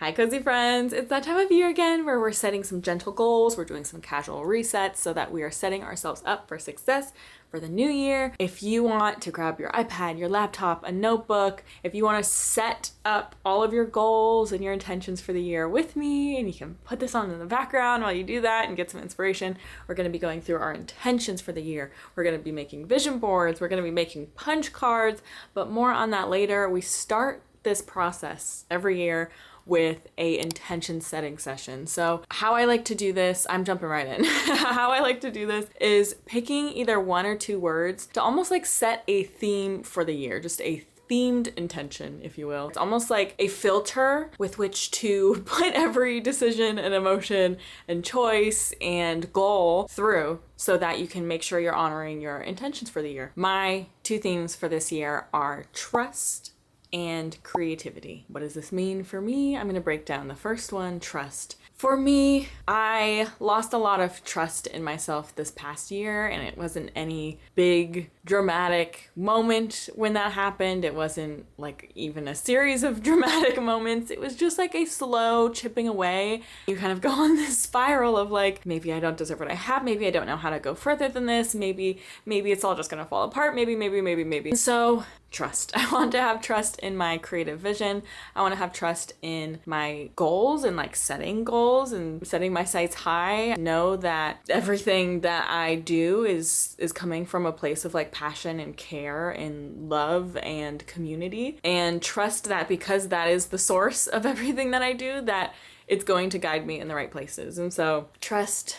Hi cozy friends, it's that time of year again where we're setting some gentle goals, we're doing some casual resets so that we are setting ourselves up for success for the new year. If you want to grab your iPad, your laptop, a notebook, if you want to set up all of your goals and your intentions for the year with me, and you can put this on in the background while you do that and get some inspiration, we're going to be going through our intentions for the year. We're going to be making vision boards, we're going to be making punch cards, but more on that later. We start this process every year with a intention setting session. So how I like to do this, I'm jumping right in. How I like to do this is picking either one or two words to almost like set a theme for the year, just a themed intention, if you will. It's almost like a filter with which to put every decision and emotion and choice and goal through so that you can make sure you're honoring your intentions for the year. My two themes for this year are trust and creativity. What does this mean for me? I'm going to break down the first one, trust. For me, I lost a lot of trust in myself this past year, and it wasn't any big dramatic moment when that happened. It wasn't like even a series of dramatic moments. It was just like a slow chipping away. You kind of go on this spiral of like, maybe I don't deserve what I have. Maybe I don't know how to go further than this. Maybe it's all just going to fall apart. Maybe. So trust. I want to have trust in my creative vision. I want to have trust in my goals and like setting goals and setting my sights high. Know that everything that I do is coming from a place of like passion and care and love and community, and trust that because that is the source of everything that I do, that it's going to guide me in the right places. And so trust.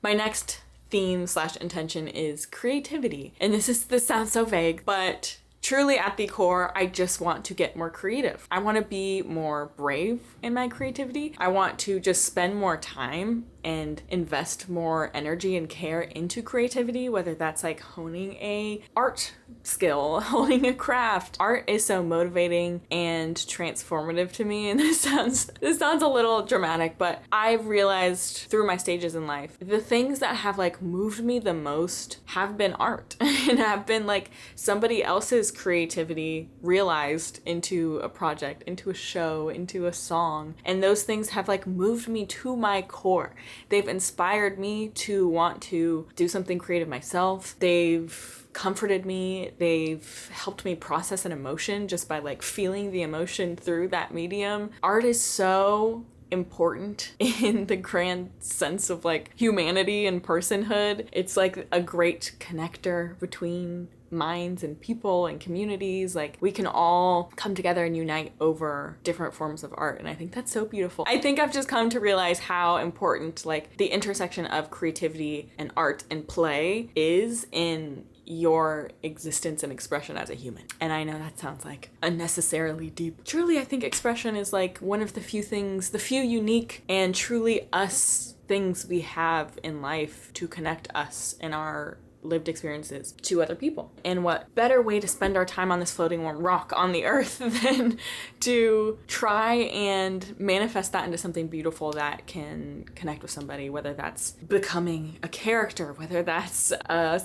My next theme / intention is creativity. And this sounds so vague, but truly at the core, I just want to get more creative. I want to be more brave in my creativity. I want to just spend more time and invest more energy and care into creativity, whether that's like honing a art skill, honing a craft. Art is so motivating and transformative to me. And this sounds a little dramatic, but I've realized through my stages in life, the things that have like moved me the most have been art and have been like somebody else's creativity realized into a project, into a show, into a song. And those things have like moved me to my core. They've inspired me to want to do something creative myself. They've comforted me. They've helped me process an emotion just by like feeling the emotion through that medium. Art is so important in the grand sense of like humanity and personhood. It's like a great connector between minds and people and communities. Like we can all come together and unite over different forms of art, and I think that's so beautiful. I think I've just come to realize how important like the intersection of creativity and art and play is in your existence and expression as a human. And I know that sounds like unnecessarily deep. Truly, I think expression is like one of the few unique and truly us things we have in life to connect us and our lived experiences to other people. And what better way to spend our time on this floating warm rock on the earth than to try and manifest that into something beautiful that can connect with somebody, whether that's becoming a character, whether that's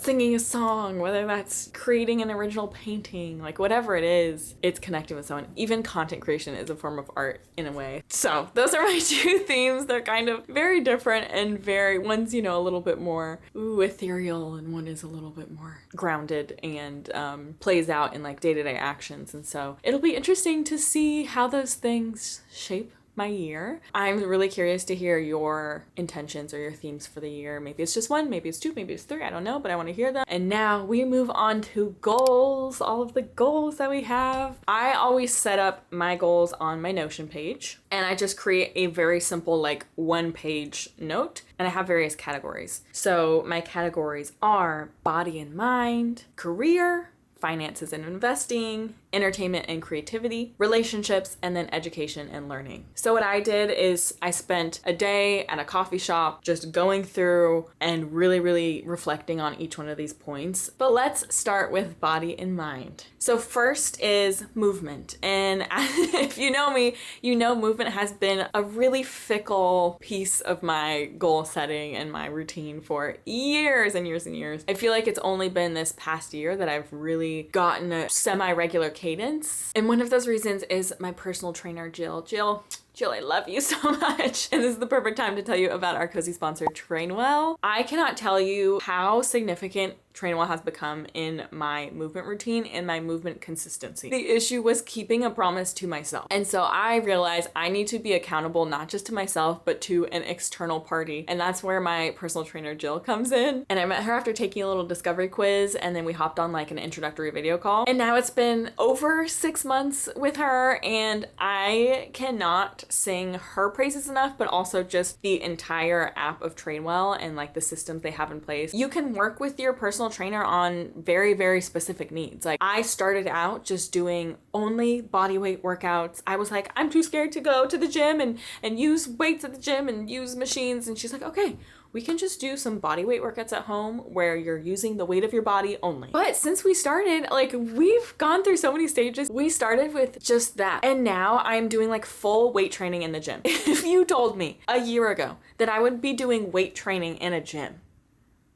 singing a song, whether that's creating an original painting, like whatever it is, it's connecting with someone. Even content creation is a form of art in a way. So those are my two themes. They're kind of very different and one's, a little bit more ethereal, and one is a little bit more grounded and plays out in like day-to-day actions. And so it'll be interesting to see how those things shape my year. I'm really curious to hear your intentions or your themes for the year. Maybe it's just one, maybe it's two, maybe it's three, I don't know, but I want to hear them. And now we move on to goals, all of the goals that we have. I always set up my goals on my Notion page, and I just create a very simple like 1-page note, and I have various categories. So my categories are body and mind, career, finances and investing, entertainment and creativity, relationships, and then education and learning. So what I did is I spent a day at a coffee shop just going through and really, really reflecting on each one of these points. But let's start with body and mind. So first is movement. And if you know me, you know movement has been a really fickle piece of my goal setting and my routine for years and years and years. I feel like it's only been this past year that I've really gotten a semi-regular cadence. And one of those reasons is my personal trainer, Jill. Jill, Jill, I love you so much. And this is the perfect time to tell you about our cozy sponsor, Trainwell. I cannot tell you how significant Trainwell has become in my movement routine and my movement consistency. The issue was keeping a promise to myself. And so I realized I need to be accountable not just to myself, but to an external party. And that's where my personal trainer, Jill, comes in. And I met her after taking a little discovery quiz, and then we hopped on like an introductory video call. And now it's been over 6 months with her, and I cannot sing her praises enough, but also just the entire app of Trainwell and like the systems they have in place. You can work with your personal trainer on very, very specific needs. Like I started out just doing only body weight workouts. I was like, I'm too scared to go to the gym and use weights at the gym and use machines. And she's like, okay, we can just do some body weight workouts at home where you're using the weight of your body only. But since we started, like we've gone through so many stages. We started with just that. And now I'm doing like full weight training in the gym. If you told me a year ago that I would be doing weight training in a gym,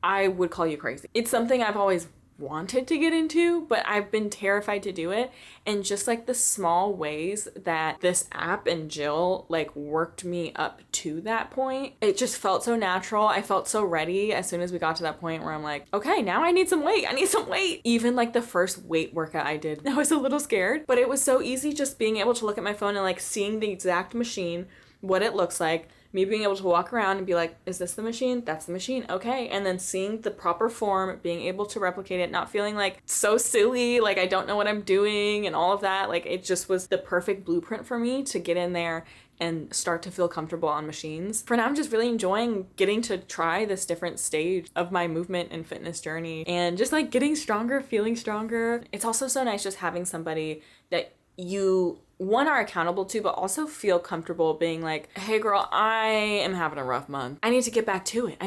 I would call you crazy. It's something I've always wanted to get into, but I've been terrified to do it. And just like the small ways that this app and Jill like worked me up to that point, it just felt so natural. I felt so ready as soon as we got to that point where I'm like, okay, now I need some weight. I need some weight. Even like the first weight workout I did, I was a little scared, but it was so easy just being able to look at my phone and like seeing the exact machine, what it looks like, me being able to walk around and be like, is this the machine? That's the machine. Okay. And then seeing the proper form, being able to replicate it, not feeling like so silly, like I don't know what I'm doing and all of that. Like it just was the perfect blueprint for me to get in there and start to feel comfortable on machines. For now, I'm just really enjoying getting to try this different stage of my movement and fitness journey and just like getting stronger, feeling stronger. It's also so nice just having somebody that you are accountable to, but also feel comfortable being like, hey girl, I am having a rough month. I need to get back to it.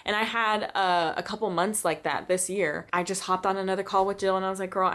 And I had a couple months like that this year. I just hopped on another call with Jill and I was like, girl,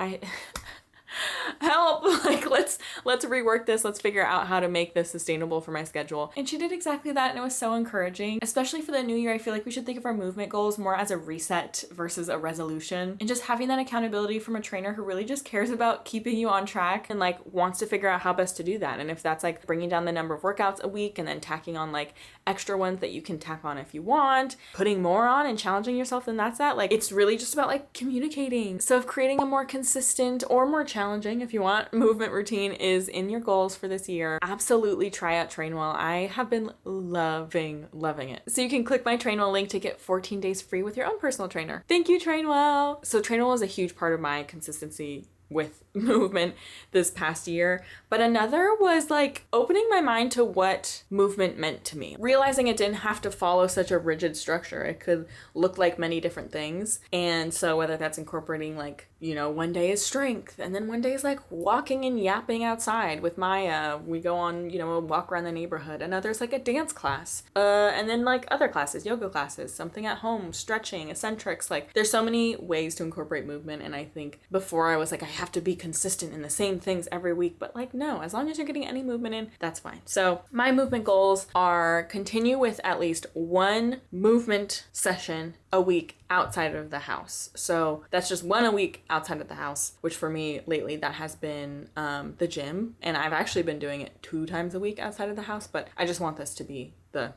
help, like let's rework this. Let's figure out how to make this sustainable for my schedule. And she did exactly that, and it was so encouraging. Especially for the new year, I feel like we should think of our movement goals more as a reset versus a resolution, and just having that accountability from a trainer who really just cares about keeping you on track and like wants to figure out how best to do that. And if that's like bringing down the number of workouts a week and then tacking on like extra ones that you can tack on if you want, putting more on and challenging yourself, then that's that. Like it's really just about like communicating. So if creating a more consistent or more challenging, if you want, movement routine is in your goals for this year, absolutely try out Trainwell. I have been loving it. So you can click my Trainwell link to get 14 days free with your own personal trainer. Thank you, Trainwell. So Trainwell is a huge part of my consistency with movement this past year, but another was like opening my mind to what movement meant to me, realizing it didn't have to follow such a rigid structure. It could look like many different things. And so whether that's incorporating like, you know, one day is strength, and then one day is like walking and yapping outside with Maya, we go on, you know, a walk around the neighborhood. Another's like a dance class, and then like other classes, yoga classes, something at home, stretching, eccentrics. Like there's so many ways to incorporate movement. And I think before I was like, I have to be consistent in the same things every week, but like no, as long as you're getting any movement in, that's fine. So my movement goals are continue with at least one movement session a week outside of the house. So that's just one a week outside of the house, which for me lately that has been the gym, and I've actually been doing it 2 times a week outside of the house, but I just want this to be the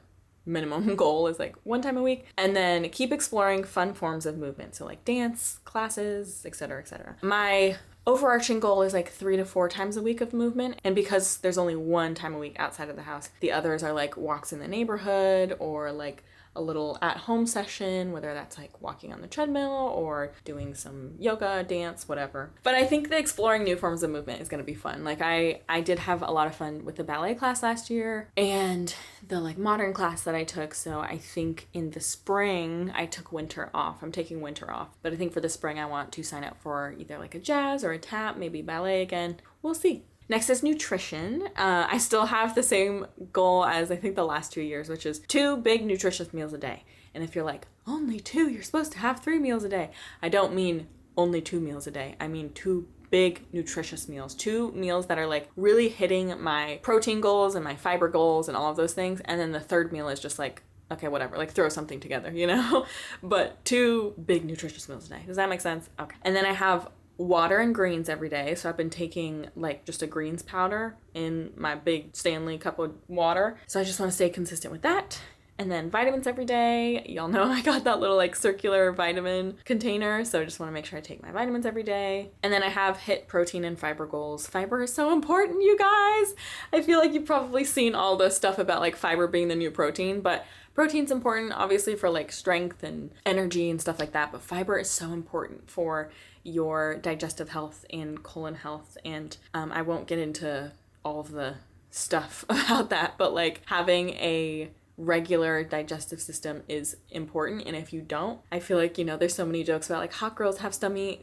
minimum goal is like 1 time a week. And then keep exploring fun forms of movement, so like dance classes, etc., etc. My overarching goal is like 3 to 4 times a week of movement. And because there's only 1 time a week outside of the house, the others are like walks in the neighborhood or like a little at-home session, whether that's like walking on the treadmill or doing some yoga, dance, whatever. But I think that exploring new forms of movement is going to be fun. Like I did have a lot of fun with the ballet class last year and the like modern class that I took. So I think in the spring I took winter off. I'm taking winter off. But I think for the spring I want to sign up for either like a jazz or a tap, maybe ballet again. We'll see. Next is nutrition. I still have the same goal as I think the last 2 years, which is 2 big nutritious meals a day. And if you're like, only 2, you're supposed to have 3 meals a day. I don't mean only 2 meals a day. I mean 2 big nutritious meals, 2 meals that are like really hitting my protein goals and my fiber goals and all of those things. And then the 3rd meal is just like, okay, whatever, like throw something together, you know? But 2 big nutritious meals a day. Does that make sense? Okay. And then I have water and greens every day. So I've been taking like just a greens powder in my big Stanley cup of water. So I just want to stay consistent with that. And then vitamins every day. Y'all know I got that little like circular vitamin container. So I just want to make sure I take my vitamins every day. And then I have hit protein and fiber goals. Fiber is so important, you guys. I feel like you've probably seen all the stuff about like fiber being the new protein, but protein's important obviously for like strength and energy and stuff like that. But fiber is so important for your digestive health and colon health. And I won't get into all of the stuff about that, but like having a regular digestive system is important. And if you don't, I feel like, you know, there's so many jokes about like hot girls have stummy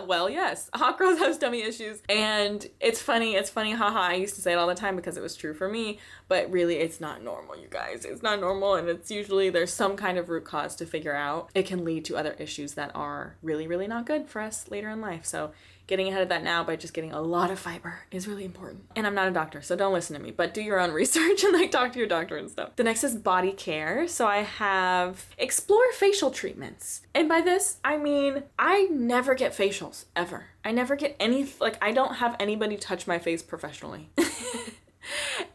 well, yes, hot girls have stomach issues. And it's funny, haha. I used to say it all the time because it was true for me, but really it's not normal, you guys. It's not normal, and it's usually there's some kind of root cause to figure out. It can lead to other issues that are really, really not good for us later in life. So getting ahead of that now by just getting a lot of fiber is really important. And I'm not a doctor, so don't listen to me, but do your own research and like talk to your doctor and stuff. The next is body care. So I have explore facial treatments. And by this, I mean, I never get facials ever. I never get any, like I don't have anybody touch my face professionally.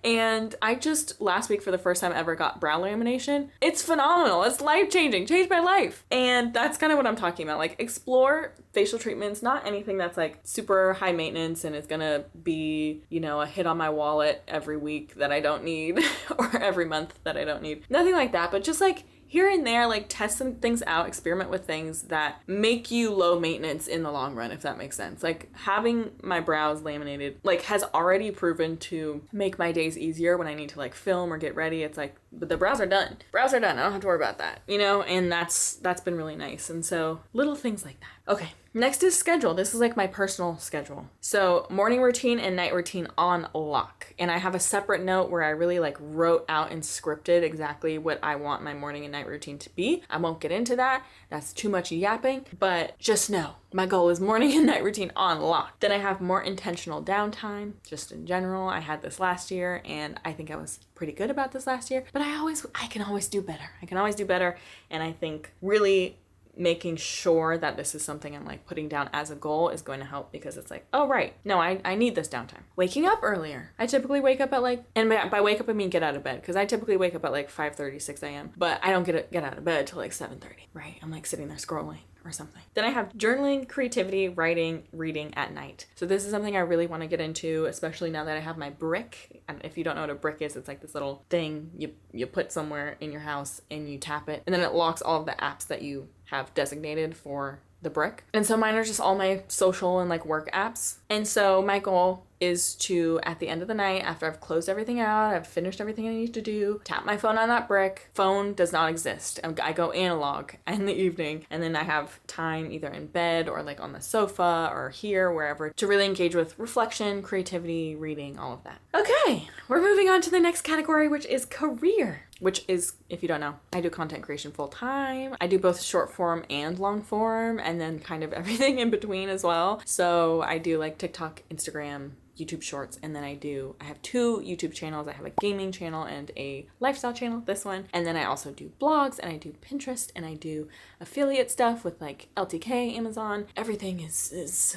And I just last week for the first time ever got brow lamination. It's phenomenal. It's life-changing. Changed my life. And that's kind of what I'm talking about. Like explore facial treatments, not anything that's like super high maintenance and is gonna be, you know, a hit on my wallet every week that I don't need or every month that I don't need. Nothing like that, but just like here and there, like test some things out, experiment with things that make you low maintenance in the long run, if that makes sense. Like having my brows laminated, like has already proven to make my days easier when I need to like film or get ready. It's like, but the brows are done. Brows are done. I don't have to worry about that, you know? And that's been really nice. And so little things like that. Okay. Next is schedule. This is like my personal schedule. So morning routine and night routine on lock. And I have a separate note where I really like wrote out and scripted exactly what I want my morning and night routine to be. I won't get into that. That's too much yapping, but just know my goal is morning and night routine on lock. Then I have more intentional downtime, just in general. I had this last year and I think I was pretty good about this last year, but I can always do better. I can always do better. And I think really making sure that this is something I'm like putting down as a goal is going to help, because it's like, oh right, no, I need this downtime. Waking up earlier. I typically wake up at like, and by wake up I mean get out of bed, because I typically wake up at like 5:30, 6 a.m. But I don't get out of bed till like 7:30, right? I'm like sitting there scrolling or something. Then I have journaling, creativity, writing, reading at night. So this is something I really want to get into, especially now that I have my brick. And if you don't know what a brick is, it's like this little thing you put somewhere in your house and you tap it, and then it locks all of the apps that you have designated for the brick. And so mine are just all my social and like work apps. And so my goal is to, at the end of the night, after I've closed everything out, I've finished everything I need to do, tap my phone on that brick. Phone does not exist. I go analog in the evening, and then I have time either in bed or like on the sofa or here, wherever, to really engage with reflection, creativity, reading, all of that. Okay, we're moving on to the next category, which is career. Which is, if you don't know, I do content creation full time. I do both short form and long form, and then kind of everything in between as well. So I do like TikTok, Instagram, YouTube shorts, and then I have 2 YouTube channels. I have a gaming channel and a lifestyle channel, this one. And then I also do blogs, and I do Pinterest, and I do affiliate stuff with like LTK, Amazon. Everything is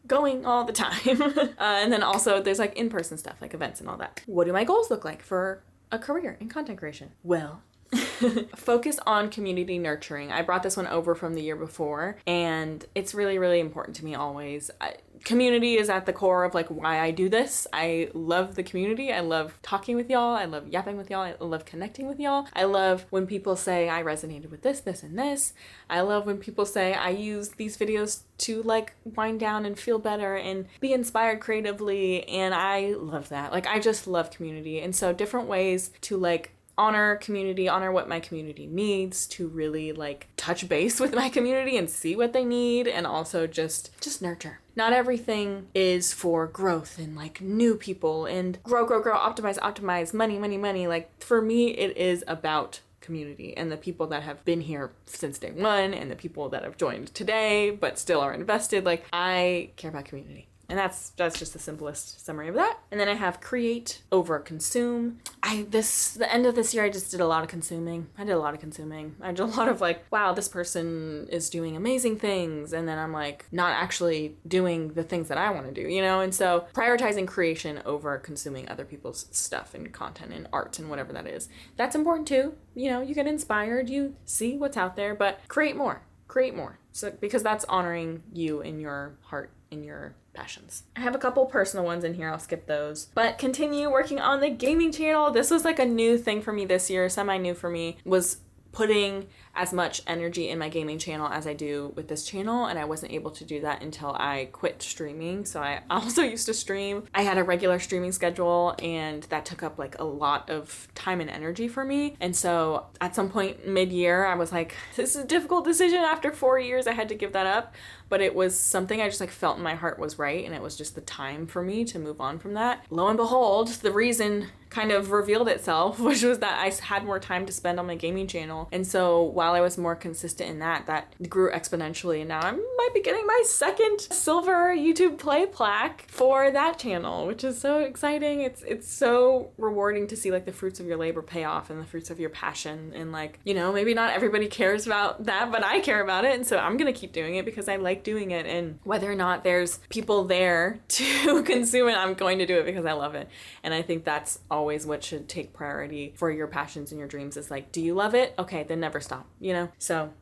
going all the time. And then also there's like in-person stuff, like events and all that. What do my goals look like for a career in content creation? Well, focus on community nurturing. I brought this one over from the year before, and it's really, really important to me always. Community is at the core of like why I do this. I love the community. I love talking with y'all. I love yapping with y'all. I love connecting with y'all. I love when people say I resonated with this, this, and this. I love when people say I use these videos to like wind down and feel better and be inspired creatively. And I love that. Like I just love community. And so different ways to like honor community, honor what my community needs, to really like touch base with my community and see what they need, and also just nurture. Not everything is for growth and like new people and grow, optimize, money. Like for me, it is about community and the people that have been here since day one and the people that have joined today but still are invested. Like I care about community. And that's just the simplest summary of that. And then I have create over consume. The end of this year, I just did a lot of consuming. I did a lot of like, wow, this person is doing amazing things. And then I'm like, not actually doing the things that I want to do, And so prioritizing creation over consuming other people's stuff and content and art and whatever that is. That's important too. You get inspired, you see what's out there, but create more. So, because that's honoring you in your heart, in your passions. I have a couple personal ones in here. I'll skip those. But continue working on the gaming channel. This was like a new thing for me this year. Semi-new for me was putting as much energy in my gaming channel as I do with this channel, and I wasn't able to do that until I quit streaming. So I also used to stream. I had a regular streaming schedule, and that took up like a lot of time and energy for me. And so at some point mid-year, I was like, this is a difficult decision. After 4 years, I had to give that up. But it was something I just like felt in my heart was right, and it was just the time for me to move on from that. Lo and behold, the reason kind of revealed itself, which was that I had more time to spend on my gaming channel. And so while I was more consistent in that grew exponentially. And now I might be getting my second silver YouTube Play plaque for that channel, which is so exciting. It's so rewarding to see like the fruits of your labor pay off and the fruits of your passion. And like, maybe not everybody cares about that, but I care about it. And so I'm going to keep doing it because I like doing it. And whether or not there's people there to consume it, I'm going to do it because I love it. And I think that's always what should take priority for your passions and your dreams is like, do you love it? Okay, then never stop, So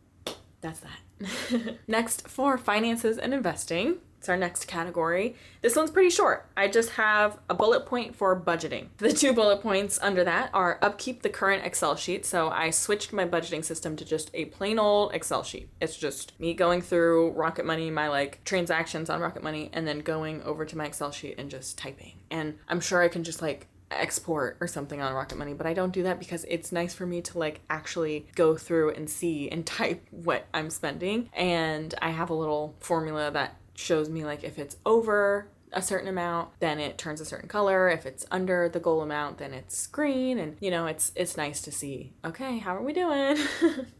that's that. Next, for finances and investing. It's our next category. This one's pretty short. I just have a bullet point for budgeting. The 2 bullet points under that are upkeep the current Excel sheet. So I switched my budgeting system to just a plain old Excel sheet. It's just me going through Rocket Money, my like transactions on Rocket Money, and then going over to my Excel sheet and just typing. And I'm sure I can just like export or something on Rocket Money, but I don't do that because it's nice for me to like actually go through and see and type what I'm spending. And I have a little formula that shows me like if it's over a certain amount, then it turns a certain color. If it's under the goal amount, then it's green. And it's nice to see, okay, how are we doing?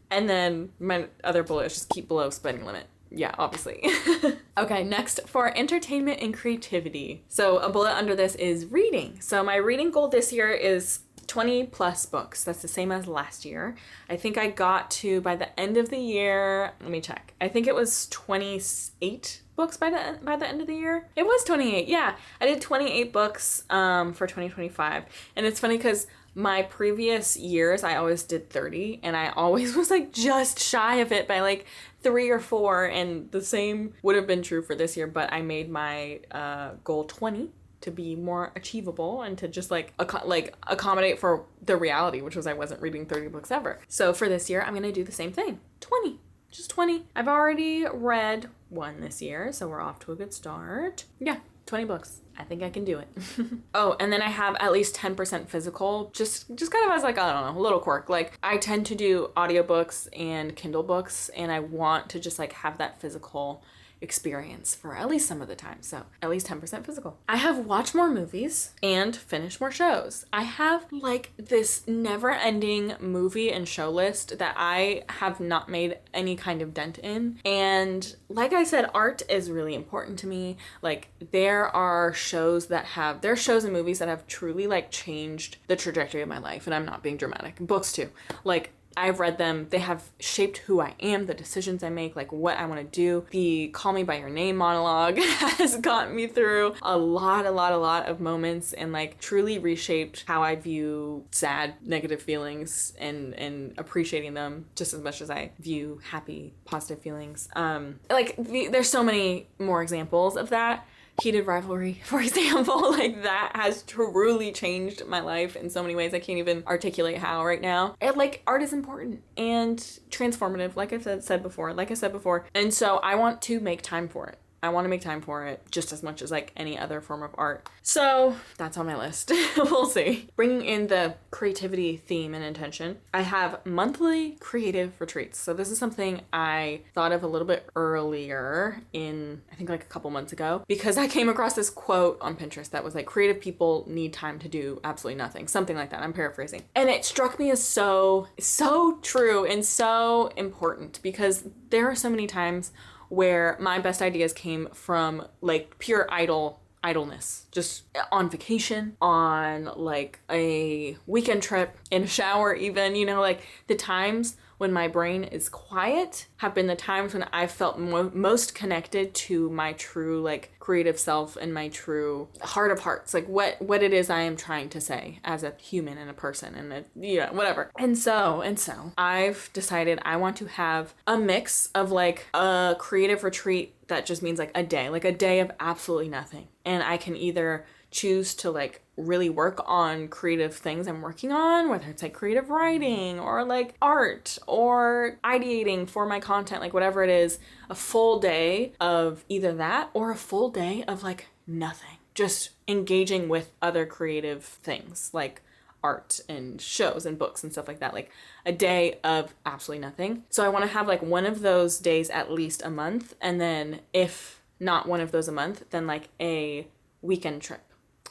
And then my other bullet is just keep below spending limit. Yeah, obviously. Okay, next, for entertainment and creativity. So a bullet under this is reading. So my reading goal this year is 20 plus books. That's the same as last year. I think I got to, by the end of the year, let me check. I think it was 28 books by the end of the year. It was 28. Yeah, I did 28 books for 2025. And it's funny because my previous years, I always did 30, and I always was like just shy of it by like 3 or 4. And the same would have been true for this year, but I made my goal 20 to be more achievable and to just like accommodate for the reality, which was I wasn't reading 30 books ever. So for this year, I'm going to do the same thing. 20. Just 20. I've already read 1 this year, so we're off to a good start. Yeah, 20 books. I think I can do it. Oh, and then I have at least 10% physical, just kind of as like, I don't know, a little quirk. Like I tend to do audiobooks and Kindle books, and I want to just like have that physical experience for at least some of the time. So at least 10% physical. I have watched more movies and finished more shows. I have like this never ending movie and show list that I have not made any kind of dent in. And like I said, art is really important to me. Like there are shows and movies that have truly like changed the trajectory of my life. And I'm not being dramatic. Books too. Like I've read them. They have shaped who I am, the decisions I make, like what I want to do. The Call Me By Your Name monologue has gotten me through a lot of moments and like truly reshaped how I view sad, negative feelings and appreciating them just as much as I view happy, positive feelings. There's so many more examples of that. Heated Rivalry, for example, like that has truly changed my life in so many ways. I can't even articulate how right now. And like art is important and transformative, like I said before. And so I want to make time for it. I want to make time for it just as much as like any other form of art. So that's on my list. We'll see. Bringing in the creativity theme and intention, I have monthly creative retreats. So this is something I thought of a little bit earlier I think like a couple months ago, because I came across this quote on Pinterest that was like, creative people need time to do absolutely nothing. Something like that. I'm paraphrasing. And it struck me as so true and so important, because there are so many times where my best ideas came from like pure idleness, just on vacation, on like a weekend trip, in a shower even, you know, like the times when my brain is quiet have been the times when I felt most connected to my true like creative self and my true heart of hearts, like what it is I am trying to say as a human and a person and a, you know, whatever. And so I've decided I want to have a mix of like a creative retreat that just means like a day of absolutely nothing. And I can either choose to like really work on creative things I'm working on, whether it's like creative writing or like art or ideating for my content, like whatever it is, a full day of either that or a full day of like nothing, just engaging with other creative things like art and shows and books and stuff like that, like a day of absolutely nothing. So I want to have like one of those days at least a month, and then if not one of those a month, then like a weekend trip,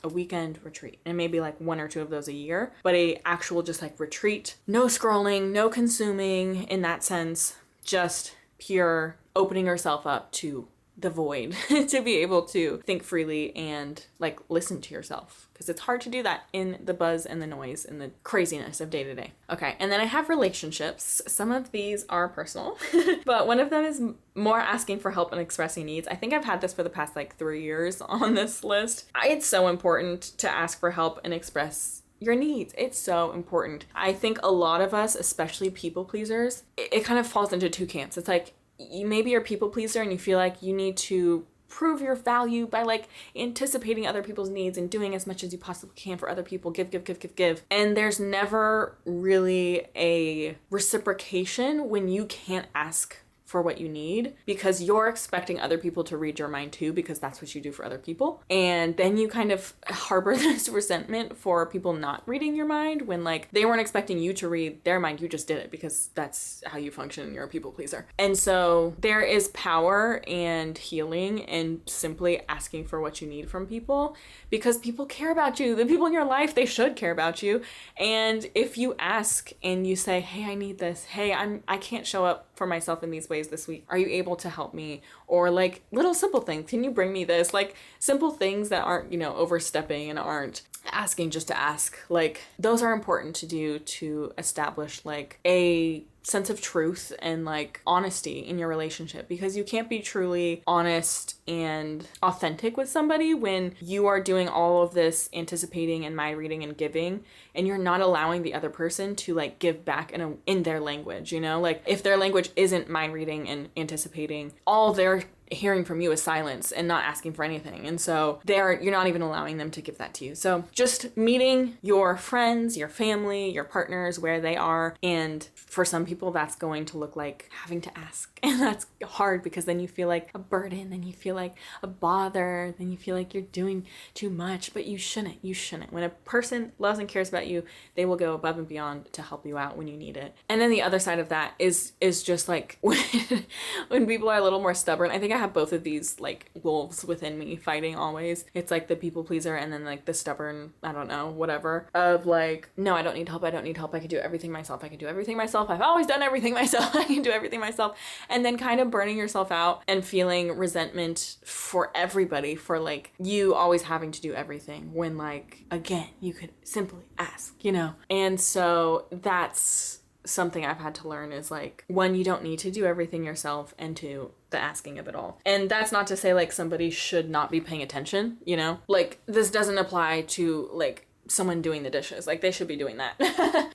a weekend retreat, and maybe like one or two of those a year, but a actual just like retreat, no scrolling, no consuming in that sense, just pure opening yourself up to the void to be able to think freely and like listen to yourself, because it's hard to do that in the buzz and the noise and the craziness of day to day. Okay, and then I have relationships. Some of these are personal, but one of them is more asking for help and expressing needs. I think I've had this for the past like 3 years on this list. It's so important to ask for help and express your needs. It's so important. I think a lot of us, especially people pleasers, it kind of falls into two camps. It's like, you maybe you're a people pleaser and you feel like you need to prove your value by like anticipating other people's needs and doing as much as you possibly can for other people, give. And there's never really a reciprocation when you can't ask for what you need, because you're expecting other people to read your mind too, because that's what you do for other people. And then you kind of harbor this resentment for people not reading your mind when like they weren't expecting you to read their mind, you just did it because that's how you function and you're a people pleaser. And so there is power and healing in simply asking for what you need from people, because people care about you. The people in your life, they should care about you. And if you ask and you say, hey, I need this, hey, I can't show up for myself in these ways this week, are you able to help me? Or like little simple things, can you bring me this? Like simple things that aren't, you know, overstepping and aren't asking just to ask. Like those are important to do to establish like a sense of truth and like honesty in your relationship, because you can't be truly honest and authentic with somebody when you are doing all of this anticipating and mind reading and giving, and you're not allowing the other person to like give back in their language, you know? Like if their language isn't mind reading and anticipating, all they're hearing from you is silence and not asking for anything. And so you're not even allowing them to give that to you. So just meeting your friends, your family, your partners where they are. And for some people that's going to look like having to ask. And that's hard, because then you feel like a burden, then you feel like a bother, then you feel like you're doing too much, but you shouldn't. When a person loves and cares about you, they will go above and beyond to help you out when you need it. And then the other side of that is just like when people are a little more stubborn. I think I have both of these like wolves within me fighting always. It's like the people pleaser and then like the stubborn, I don't know, whatever, of like, no, I don't need help. I can do everything myself. I've always done everything myself. I can do everything myself. And then kind of burning yourself out and feeling resentment for everybody for like you always having to do everything, when like, again, you could simply ask, you know? And so that's something I've had to learn, is like, one, you don't need to do everything yourself, and two, the asking of it all. And that's not to say like somebody should not be paying attention, you know? Like this doesn't apply to like someone doing the dishes. Like they should be doing that.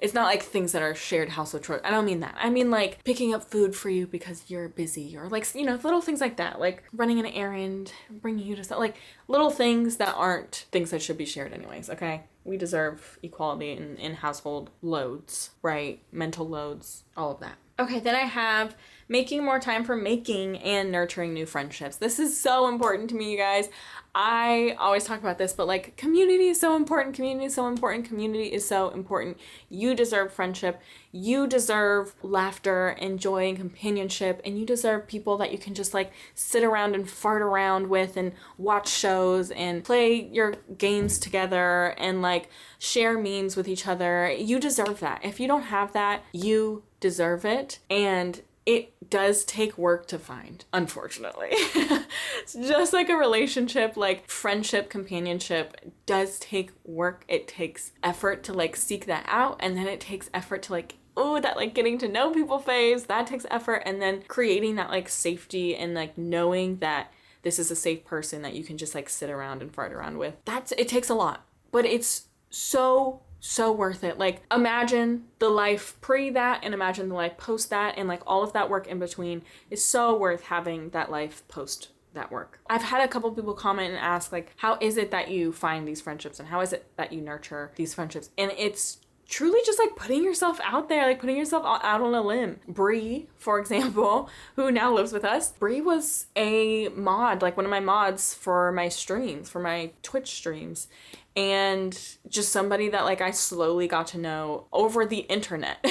It's not like things that are shared household chores. I don't mean that. I mean like picking up food for you because you're busy, or like, you know, little things like that, like running an errand, bringing you to stuff, like little things that aren't things that should be shared anyways. Okay, we deserve equality in household loads, right? Mental loads, all of that. Okay, then I have making more time for making and nurturing new friendships. This is so important to me, you guys. I always talk about this, but like community is so important. Community is so important. You deserve friendship. You deserve laughter and joy and companionship. And you deserve people that you can just like sit around and fart around with and watch shows and play your games together and like share memes with each other. You deserve that. If you don't have that, you deserve it. And it does take work to find, unfortunately. It's just like a relationship, like friendship, companionship, it does take work. It takes effort to like seek that out, and then it takes effort to like, oh, that like getting to know people phase, that takes effort, and then creating that like safety and like knowing that this is a safe person that you can just like sit around and fart around with. It takes a lot, but it's so worth it. Like imagine the life pre that and imagine the life post that, and like all of that work in between is so worth having that life post that work. I've had a couple people comment and ask like, how is it that you find these friendships and how is it that you nurture these friendships? And it's truly just like putting yourself out there, like putting yourself out on a limb. Bree, for example, who now lives with us, Bree was a mod, like one of my mods for my streams, for my Twitch streams. And just somebody that like I slowly got to know over the internet.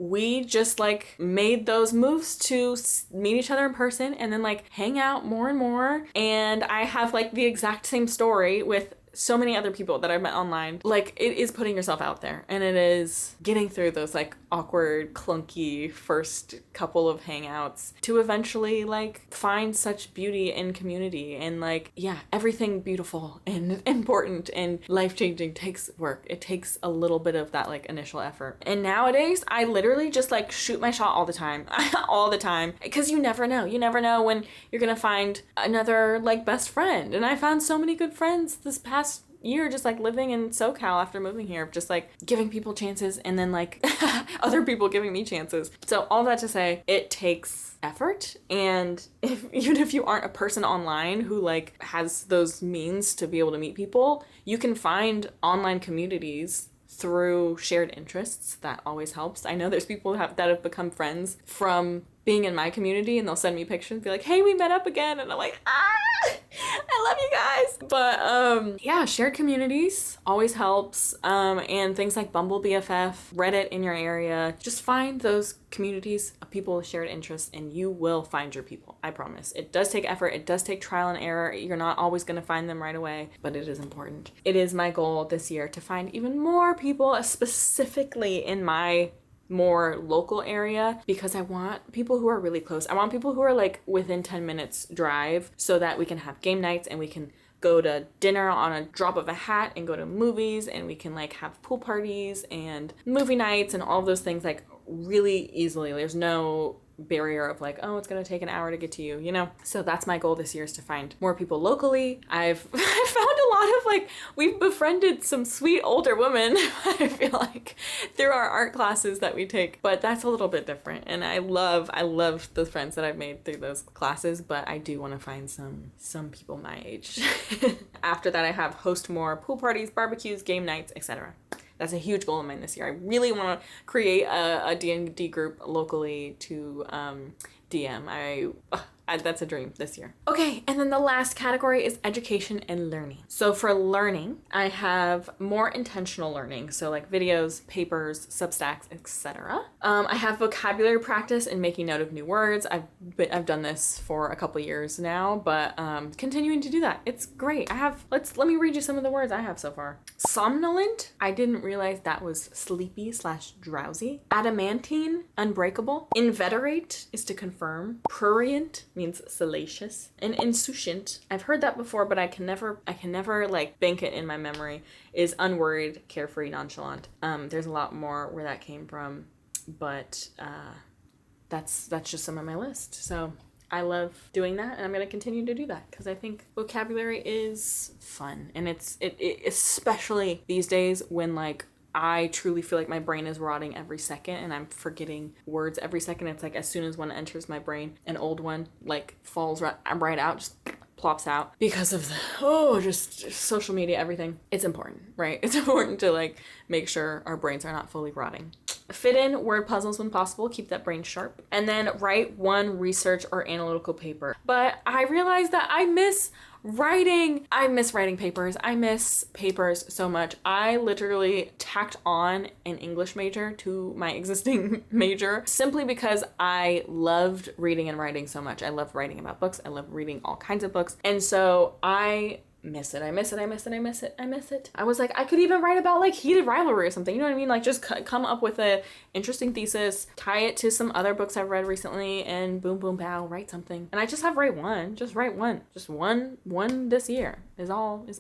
We just like made those moves to meet each other in person and then like hang out more and more. And I have like the exact same story with so many other people that I've met online. Like it is putting yourself out there, and it is getting through those like awkward, clunky first couple of hangouts to eventually like find such beauty in community. And like, yeah, everything beautiful and important and life-changing takes work. It takes a little bit of that like initial effort. And nowadays I literally just like shoot my shot all the time. All the time, because you never know when you're gonna find another like best friend. And I found so many good friends this past year just like living in SoCal after moving here, just like giving people chances and then like other people giving me chances. So all that to say, it takes effort. And even if you aren't a person online who like has those means to be able to meet people, you can find online communities through shared interests. That always helps. I know there's people that have become friends from being in my community, and they'll send me pictures and be like, hey, we met up again. And I'm like, I love you guys. But yeah, shared communities always helps. And things like Bumble BFF, Reddit in your area, just find those communities of people with shared interests and you will find your people. I promise. It does take effort. It does take trial and error. You're not always going to find them right away, but it is important. It is my goal this year to find even more people, specifically in my more local area, because I want people who are really close. I want people who are like within 10 minutes drive so that we can have game nights and we can go to dinner on a drop of a hat and go to movies, and we can like have pool parties and movie nights and all of those things like really easily. There's no barrier of like, oh, it's gonna take an hour to get to you, you know? So that's my goal this year, is to find more people locally. I've found a lot of like, we've befriended some sweet older women, I feel like, through our art classes that we take, but that's a little bit different. And I love the friends that I've made through those classes, but I do want to find some people my age. After that, I have host more pool parties, barbecues, game nights, etc. That's a huge goal of mine this year. I really want to create a D&D group locally to DM. That's a dream this year. Okay, and then the last category is education and learning. So for learning, I have more intentional learning. So like videos, papers, Substacks, etc. I have vocabulary practice and making note of new words. I've done this for a couple years now, but continuing to do that. It's great. let me read you some of the words I have so far. Somnolent. I didn't realize that was sleepy/drowsy. Adamantine, unbreakable. Inveterate is to confirm. Prurient means salacious. And insouciant, I've heard that before, but I can never like bank it in my memory, is unworried, carefree, nonchalant. There's a lot more where that came from, but that's just some of my list. So I love doing that, and I'm going to continue to do that because I think vocabulary is fun. And it especially these days when like I truly feel like my brain is rotting every second and I'm forgetting words every second. It's like as soon as one enters my brain, an old one like falls right out, just plops out because of just social media, everything. It's important, right? It's important to like make sure our brains are not fully rotting. Fit in word puzzles when possible, keep that brain sharp, and then write one research or analytical paper. But I realized that I miss writing papers. I miss papers so much. I literally tacked on an English major to my existing major simply because I loved reading and writing so much. I love writing about books. I love reading all kinds of books. And so I miss it. I miss it. I miss it. I miss it. I miss it. I was like, I could even write about like heated rivalry or something. You know what I mean? Like just come up with a interesting thesis, tie it to some other books I've read recently, and boom, boom, pow, write something. And I just have write one. Just write one. Just one this year is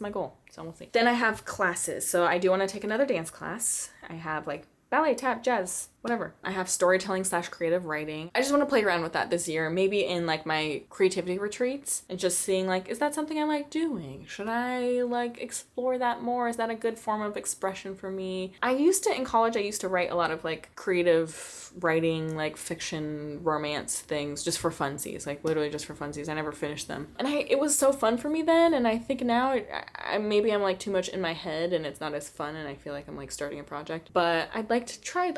my goal. So we'll see. Then I have classes. So I do want to take another dance class. I have like ballet, tap, jazz, whatever. I have storytelling / creative writing. I just want to play around with that this year, maybe in like my creativity retreats, and just seeing like, is that something I like doing? Should I like explore that more? Is that a good form of expression for me? In college, I used to write a lot of like creative writing, like fiction, romance things, just for funsies, like literally just for funsies. I never finished them. And it was so fun for me then, and I think now maybe I'm like too much in my head and it's not as fun, and I feel like I'm like starting a project. But I'd like to try.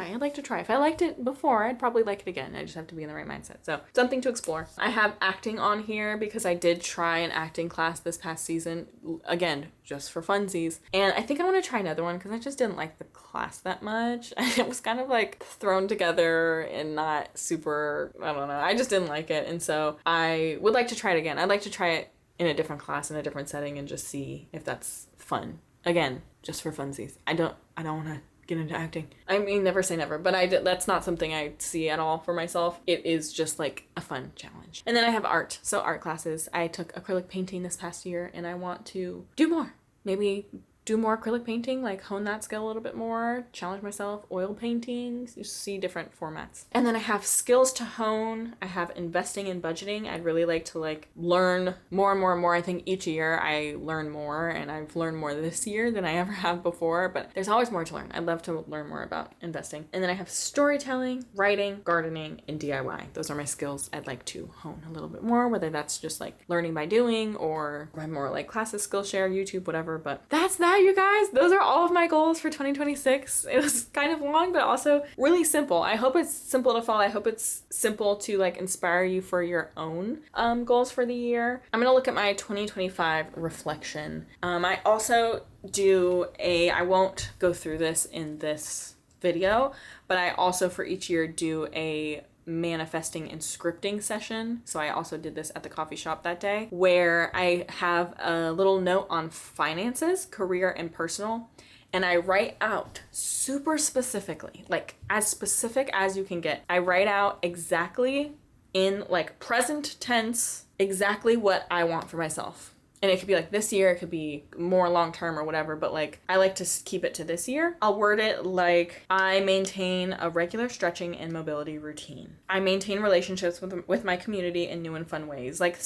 If I liked it before, I'd probably like it again. I just have to be in the right mindset. So something to explore. I have acting on here because I did try an acting class this past season. Again, just for funsies. And I think I want to try another one because I just didn't like the class that much. It was kind of like thrown together and not super, I don't know. I just didn't like it. And so I would like to try it again. I'd like to try it in a different class, in a different setting, and just see if that's fun. Again, just for funsies. I don't want to get into acting. I mean, never say never, but that's not something I see at all for myself. It is just like a fun challenge. And then I have art. So art classes. I took acrylic painting this past year, and I want to do more. Maybe do more acrylic painting, like hone that skill a little bit more, challenge myself, oil paintings, you see different formats. And then I have skills to hone. I have investing and budgeting. I'd really like to like learn more and more and more. I think each year I learn more, and I've learned more this year than I ever have before, but there's always more to learn. I'd love to learn more about investing. And then I have storytelling, writing, gardening, and DIY. Those are my skills I'd like to hone a little bit more, whether that's just like learning by doing or by more like classes, Skillshare, YouTube, whatever. But that's that, you guys. Those are all of my goals for 2026. It was kind of long, but also really simple. I hope it's simple to follow. I hope it's simple to like inspire you for your own goals for the year. I'm gonna look at my 2025 reflection. I also I won't go through this in this video, but I also for each year do a manifesting and scripting session. So I also did this at the coffee shop that day, where I have a little note on finances, career and personal, and I write out super specifically, like as specific as you can get. I write out exactly in like present tense, exactly what I want for myself. And it could be like this year, it could be more long-term or whatever, but like I like to keep it to this year. I'll word it like, I maintain a regular stretching and mobility routine. I maintain relationships with my community in new and fun ways. Like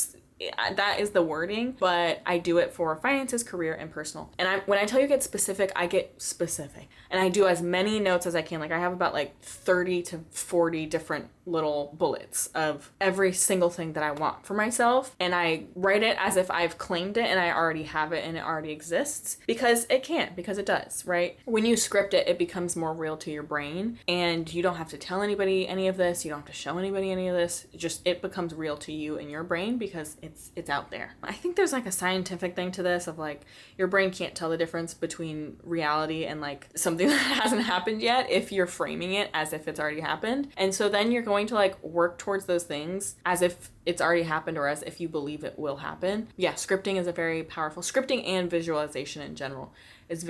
that is the wording, but I do it for finances, career, and personal. And when I tell you get specific, I get specific. And I do as many notes as I can. Like I have about like 30 to 40 different little bullets of every single thing that I want for myself, and I write it as if I've claimed it and I already have it and it already exists, because it does, right? When you script it, it becomes more real to your brain, and you don't have to tell anybody any of this, you don't have to show anybody any of this. It becomes real to you in your brain because it's out there. I think there's like a scientific thing to this of like your brain can't tell the difference between reality and like something that hasn't happened yet if you're framing it as if it's already happened. And so then you're going to like work towards those things as if it's already happened or as if you believe it will happen. Yeah, scripting is a very powerful, scripting and visualization in general is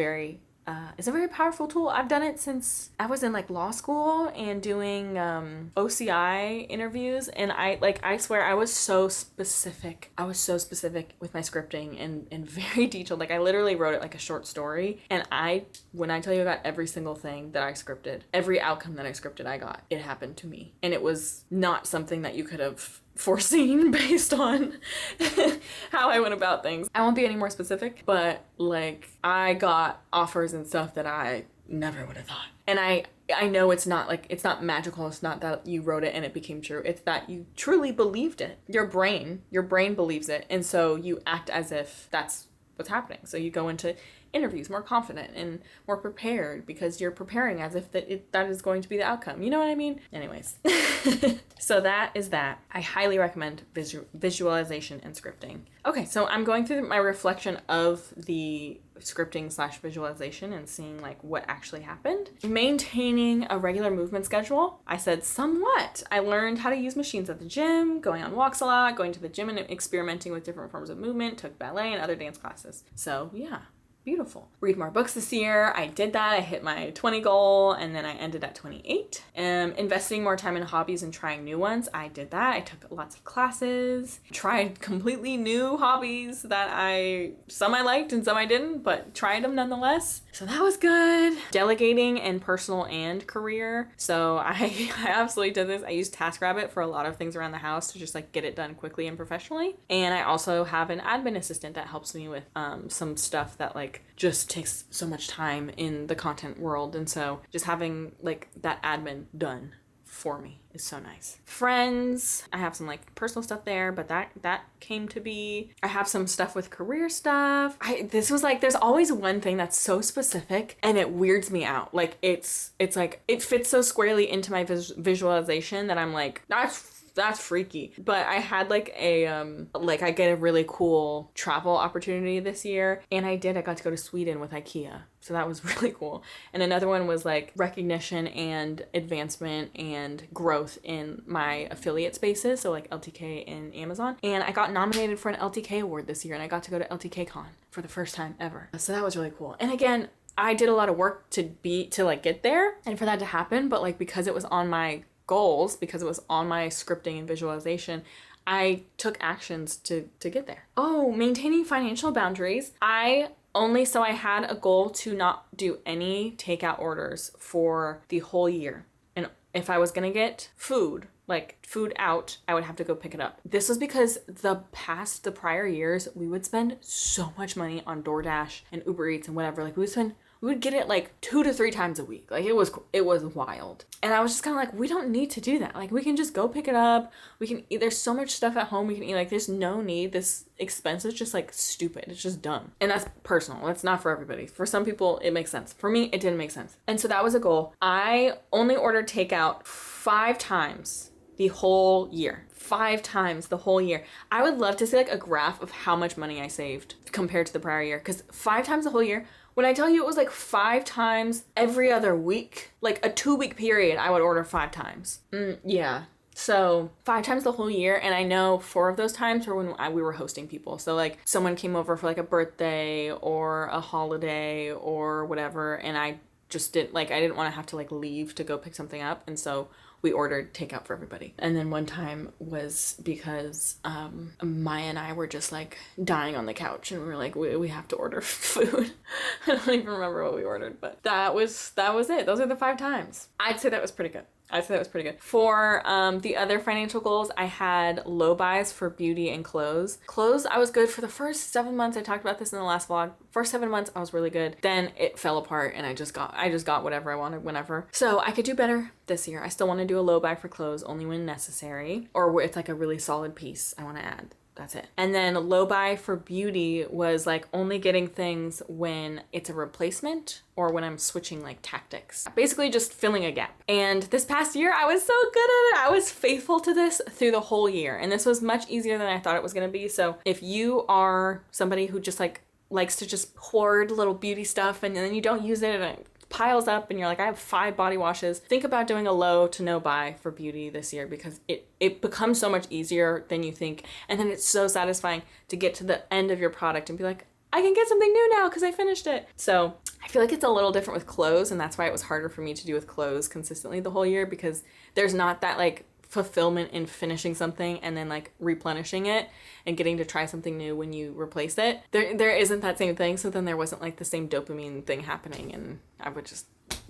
it's a very powerful tool. I've done it since I was in like law school and doing OCI interviews, and I swear I was so specific. With my scripting and very detailed. Like I literally wrote it like a short story, and when I tell you I got every single thing that I scripted, every outcome that I scripted, I got. It happened to me, and it was not something that you could have foreseen based on how I went about things. I won't be any more specific, but like I got offers and stuff that I never would have thought. And I know it's not magical. It's not that you wrote it and it became true. It's that you truly believed it. Your brain believes it. And so you act as if that's what's happening. So you go into interviews more confident and more prepared because you're preparing as if that is going to be the outcome. You know what I mean? Anyways. So that is that. I highly recommend visualization and scripting. Okay, so I'm going through my reflection of the scripting / visualization and seeing like what actually happened. Maintaining a regular movement schedule. I said somewhat. I learned how to use machines at the gym, going on walks a lot, going to the gym and experimenting with different forms of movement, took ballet and other dance classes. So yeah. Beautiful. Read more books this year. I did that. I hit my 20 goal and then I ended at 28. Investing more time in hobbies and trying new ones. I did that. I took lots of classes, tried completely new hobbies that some I liked and some I didn't, but tried them nonetheless. So that was good. Delegating in personal and career. So I absolutely did this. I used TaskRabbit for a lot of things around the house to just like get it done quickly and professionally. And I also have an admin assistant that helps me with some stuff that like just takes so much time in the content world, and so just having like that admin done for me is so nice. Friends, I have some like personal stuff there, but that came to be. I have some stuff with career stuff. This was like, there's always one thing that's so specific and it weirds me out. Like it's like it fits so squarely into my visualization that I'm like, that's freaky. But I had like I get a really cool travel opportunity this year, and I got to go to Sweden with IKEA. So that was really cool. And another one was like recognition and advancement and growth in my affiliate spaces. So like LTK and Amazon. And I got nominated for an LTK award this year, and I got to go to LTK Con for the first time ever. So that was really cool. And again, I did a lot of work to like get there and for that to happen, but like because it was on my goals, because it was on my scripting and visualization, I took actions to get there. Oh, maintaining financial boundaries. I had a goal to not do any takeout orders for the whole year. And if I was gonna get food out, I would have to go pick it up. This was because the prior years, we would spend so much money on DoorDash and Uber Eats and whatever. Like we would get it like 2 to 3 times a week. Like it was wild. And I was just kind of like, we don't need to do that. Like we can just go pick it up. We can eat. There's so much stuff at home we can eat. Like there's no need. This expense is just like stupid. It's just dumb. And that's personal. That's not for everybody. For some people, it makes sense. For me, it didn't make sense. And so that was a goal. I only ordered takeout 5 times the whole year. 5 times the whole year. I would love to see like a graph of how much money I saved compared to the prior year. Because 5 times the whole year, when I tell you it was like 5 times every other week, like a 2-week period, I would order 5 times. Yeah. So 5 times the whole year. And I know 4 of those times were when we were hosting people. So like someone came over for like a birthday or a holiday or whatever. And I just didn't want to have to like leave to go pick something up. And so we ordered takeout for everybody. And then one time was because Maya and I were just like dying on the couch and we were like, we have to order food. I don't even remember what we ordered, but that was it. Those are the 5 times. I'd say that was pretty good. For the other financial goals, I had low buys for beauty and clothes. Clothes, I was good for the first 7 months. I talked about this in the last vlog. First 7 months, I was really good. Then it fell apart and I just got whatever I wanted whenever. So I could do better this year. I still want to do a low buy for clothes only when necessary, or where it's like a really solid piece I want to add. That's it. And then low buy for beauty was like only getting things when it's a replacement or when I'm switching like tactics. Basically just filling a gap. And this past year, I was so good at it. I was faithful to this through the whole year. And this was much easier than I thought it was going to be. So if you are somebody who just like likes to just hoard little beauty stuff and then you don't use it and it piles up and you're like, I have 5 body washes, think about doing a low to no buy for beauty this year, because it becomes so much easier than you think. And then it's so satisfying to get to the end of your product and be like, I can get something new now because I finished it. So I feel like it's a little different with clothes, and that's why it was harder for me to do with clothes consistently the whole year, because there's not that like fulfillment in finishing something and then like replenishing it and getting to try something new when you replace it. There isn't that same thing. So then there wasn't like the same dopamine thing happening, and I would just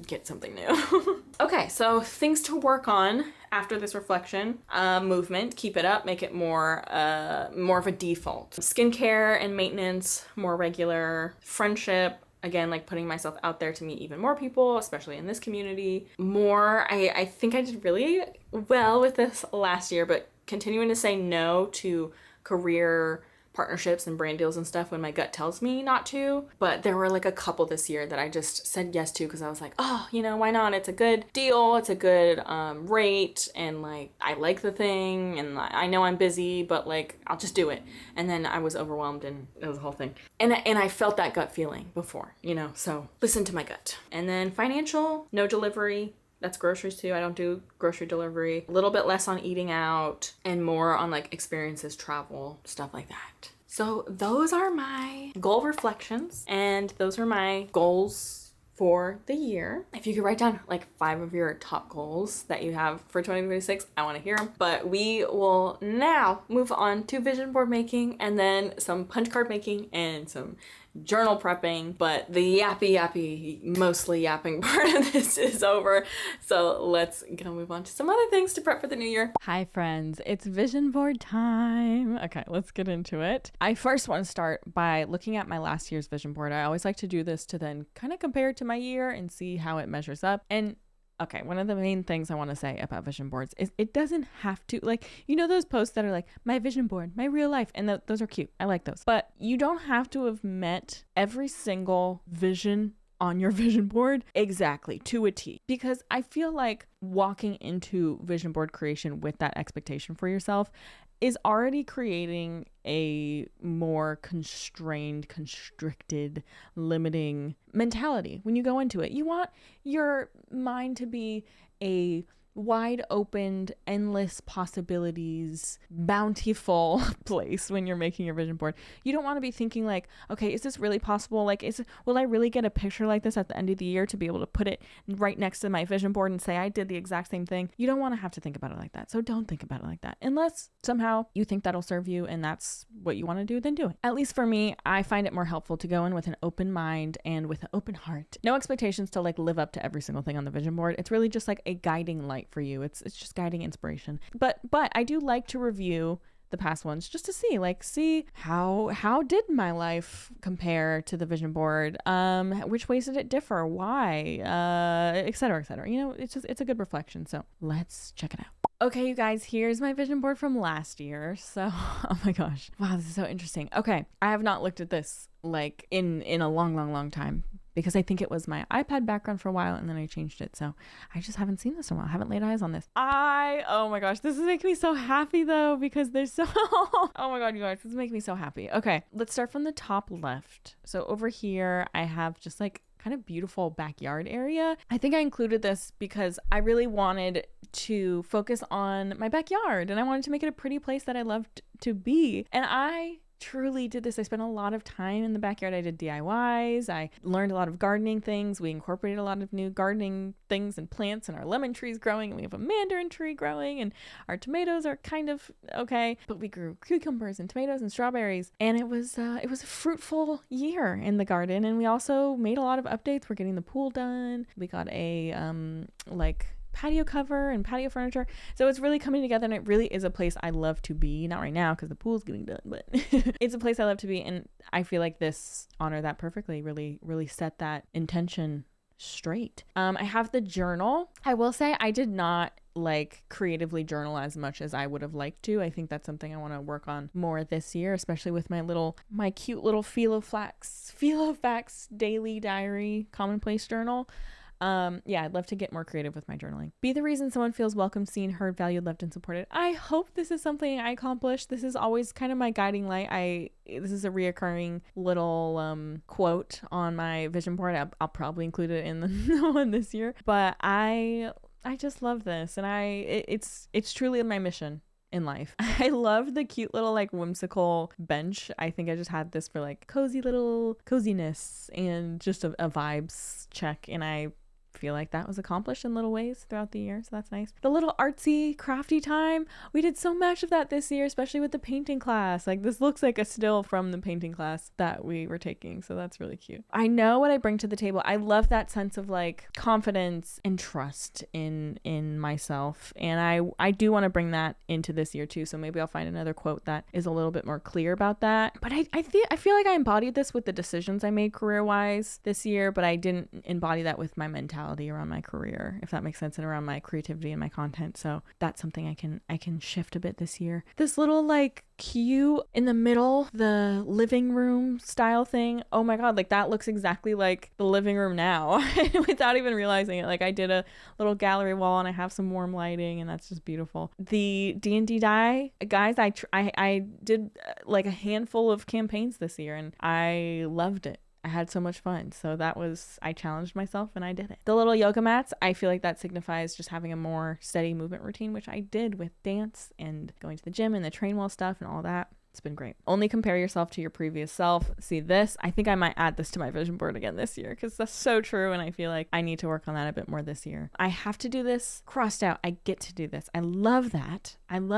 get something new. Okay, so things to work on after this reflection. Movement, keep it up, make it more of a default. Skincare and maintenance, more regular. Friendship, again, like putting myself out there to meet even more people, especially in this community. I think I did really well with this last year, but continuing to say no to career partnerships and brand deals and stuff when my gut tells me not to. But there were like a couple this year that I just said yes to because I was like, oh, why not? It's a good deal. It's a good rate. And like, I like the thing and I know I'm busy, but like, I'll just do it. And then I was overwhelmed and it was a whole thing. And I felt that gut feeling before, so listen to my gut. And then financial, no delivery. That's groceries too. I don't do grocery delivery. A little bit less on eating out and more on like experiences, travel, stuff like that. So those are my goal reflections and those are my goals for the year. If you could write down like 5 of your top goals that you have for 2026, I want to hear them. But we will now move on to vision board making and then some punch card making and some journal prepping, but the yappy, mostly yapping part of this is over. So let's go move on to some other things to prep for the new year. Hi friends, it's vision board time. Okay, let's get into it. I first want to start by looking at my last year's vision board. I always like to do this to then kind of compare it to my year and see how it measures up. And okay, one of the main things I want to say about vision boards is it doesn't have to, like, those posts that are like, my vision board, my real life, and those are cute. I like those. But you don't have to have met every single vision on your vision board exactly to a T. Because I feel like walking into vision board creation with that expectation for yourself is already creating a more constricted, limiting mentality when you go into it. You want your mind to be a wide opened, endless possibilities, bountiful place when you're making your vision board. You don't want to be thinking like, okay, is this really possible? Like, will I really get a picture like this at the end of the year to be able to put it right next to my vision board and say I did the exact same thing? You don't want to have to think about it like that. So don't think about it like that. Unless somehow you think that'll serve you and that's what you want to do, then do it. At least for me, I find it more helpful to go in with an open mind and with an open heart. No expectations to like live up to every single thing on the vision board. It's really just like a guiding light for you. It's just guiding inspiration. But I do like to review the past ones just to see how did my life compare to the vision board, which ways did it differ, why, et cetera, et cetera. It's a good reflection. So let's check it out. Okay, you guys, here's my vision board from last year. So, oh my gosh. Wow, this is so interesting. Okay, I have not looked at this like in a long time because I think it was my iPad background for a while and then I changed it. So I just haven't seen this in a while. I haven't laid eyes on this. Oh my gosh, this is making me so happy though because there's so, oh my God, you guys, this is making me so happy. Okay, let's start from the top left. So over here, I have just like kind of beautiful backyard area. I think I included this because I really wanted to focus on my backyard and I wanted to make it a pretty place that I loved to be. And I truly did this. I spent a lot of time in the backyard. I did DIYs. I learned a lot of gardening things. We incorporated a lot of new gardening things and plants, and our lemon tree's growing, and we have a mandarin tree growing, and our tomatoes are kind of okay, but we grew cucumbers and tomatoes and strawberries, and it was a fruitful year in the garden. And we also made a lot of updates. We're getting the pool done. We got a patio cover and patio furniture. So it's really coming together and it really is a place I love to be. Not right now because the pool's getting done, but it's a place I love to be. And I feel like this honored that perfectly, really set that intention straight. I have the journal. I will say I did not like creatively journal as much as I would have liked to. I think that's something I want to work on more this year, especially with my cute little filofax daily diary commonplace journal. I'd love to get more creative with my journaling. Be the reason someone feels welcome, seen, heard, valued, loved, and supported. I hope this is something I accomplish. This is always kind of my guiding light. This is a reoccurring little quote on my vision board. I'll probably include it in the one this year. But I just love this, and it's truly my mission in life. I love the cute little like whimsical bench. I think I just had this for like coziness and just a vibes check, and I feel like that was accomplished in little ways throughout the year, so that's nice. The little artsy crafty time, we did so much of that this year, especially with the painting class. Like this looks like a still from the painting class that we were taking, so that's really cute. I know what I bring to the table. I love that sense of like confidence and trust in myself, and I do want to bring that into this year too, so maybe I'll find another quote that is a little bit more clear about that. But I feel like I embodied this with the decisions I made career-wise this year, but I didn't embody that with my mentality mentality around my career, if that makes sense, and around my creativity and my content. So that's something I can shift a bit this year. This little like cute in the middle, the living room style thing. Oh my God, like that looks exactly like the living room now without even realizing it. Like I did a little gallery wall and I have some warm lighting and that's just beautiful. The D&D die, guys, I did like a handful of campaigns this year and I loved it. I had so much fun. So I challenged myself and I did it. The little yoga mats, I feel like that signifies just having a more steady movement routine, which I did with dance and going to the gym and the train wheel stuff and all that. It's been great. Only compare yourself to your previous self. See this? I think I might add this to my vision board again this year because that's so true. And I feel like I need to work on that a bit more this year. I have to do this crossed out. I get to do this. I love that. And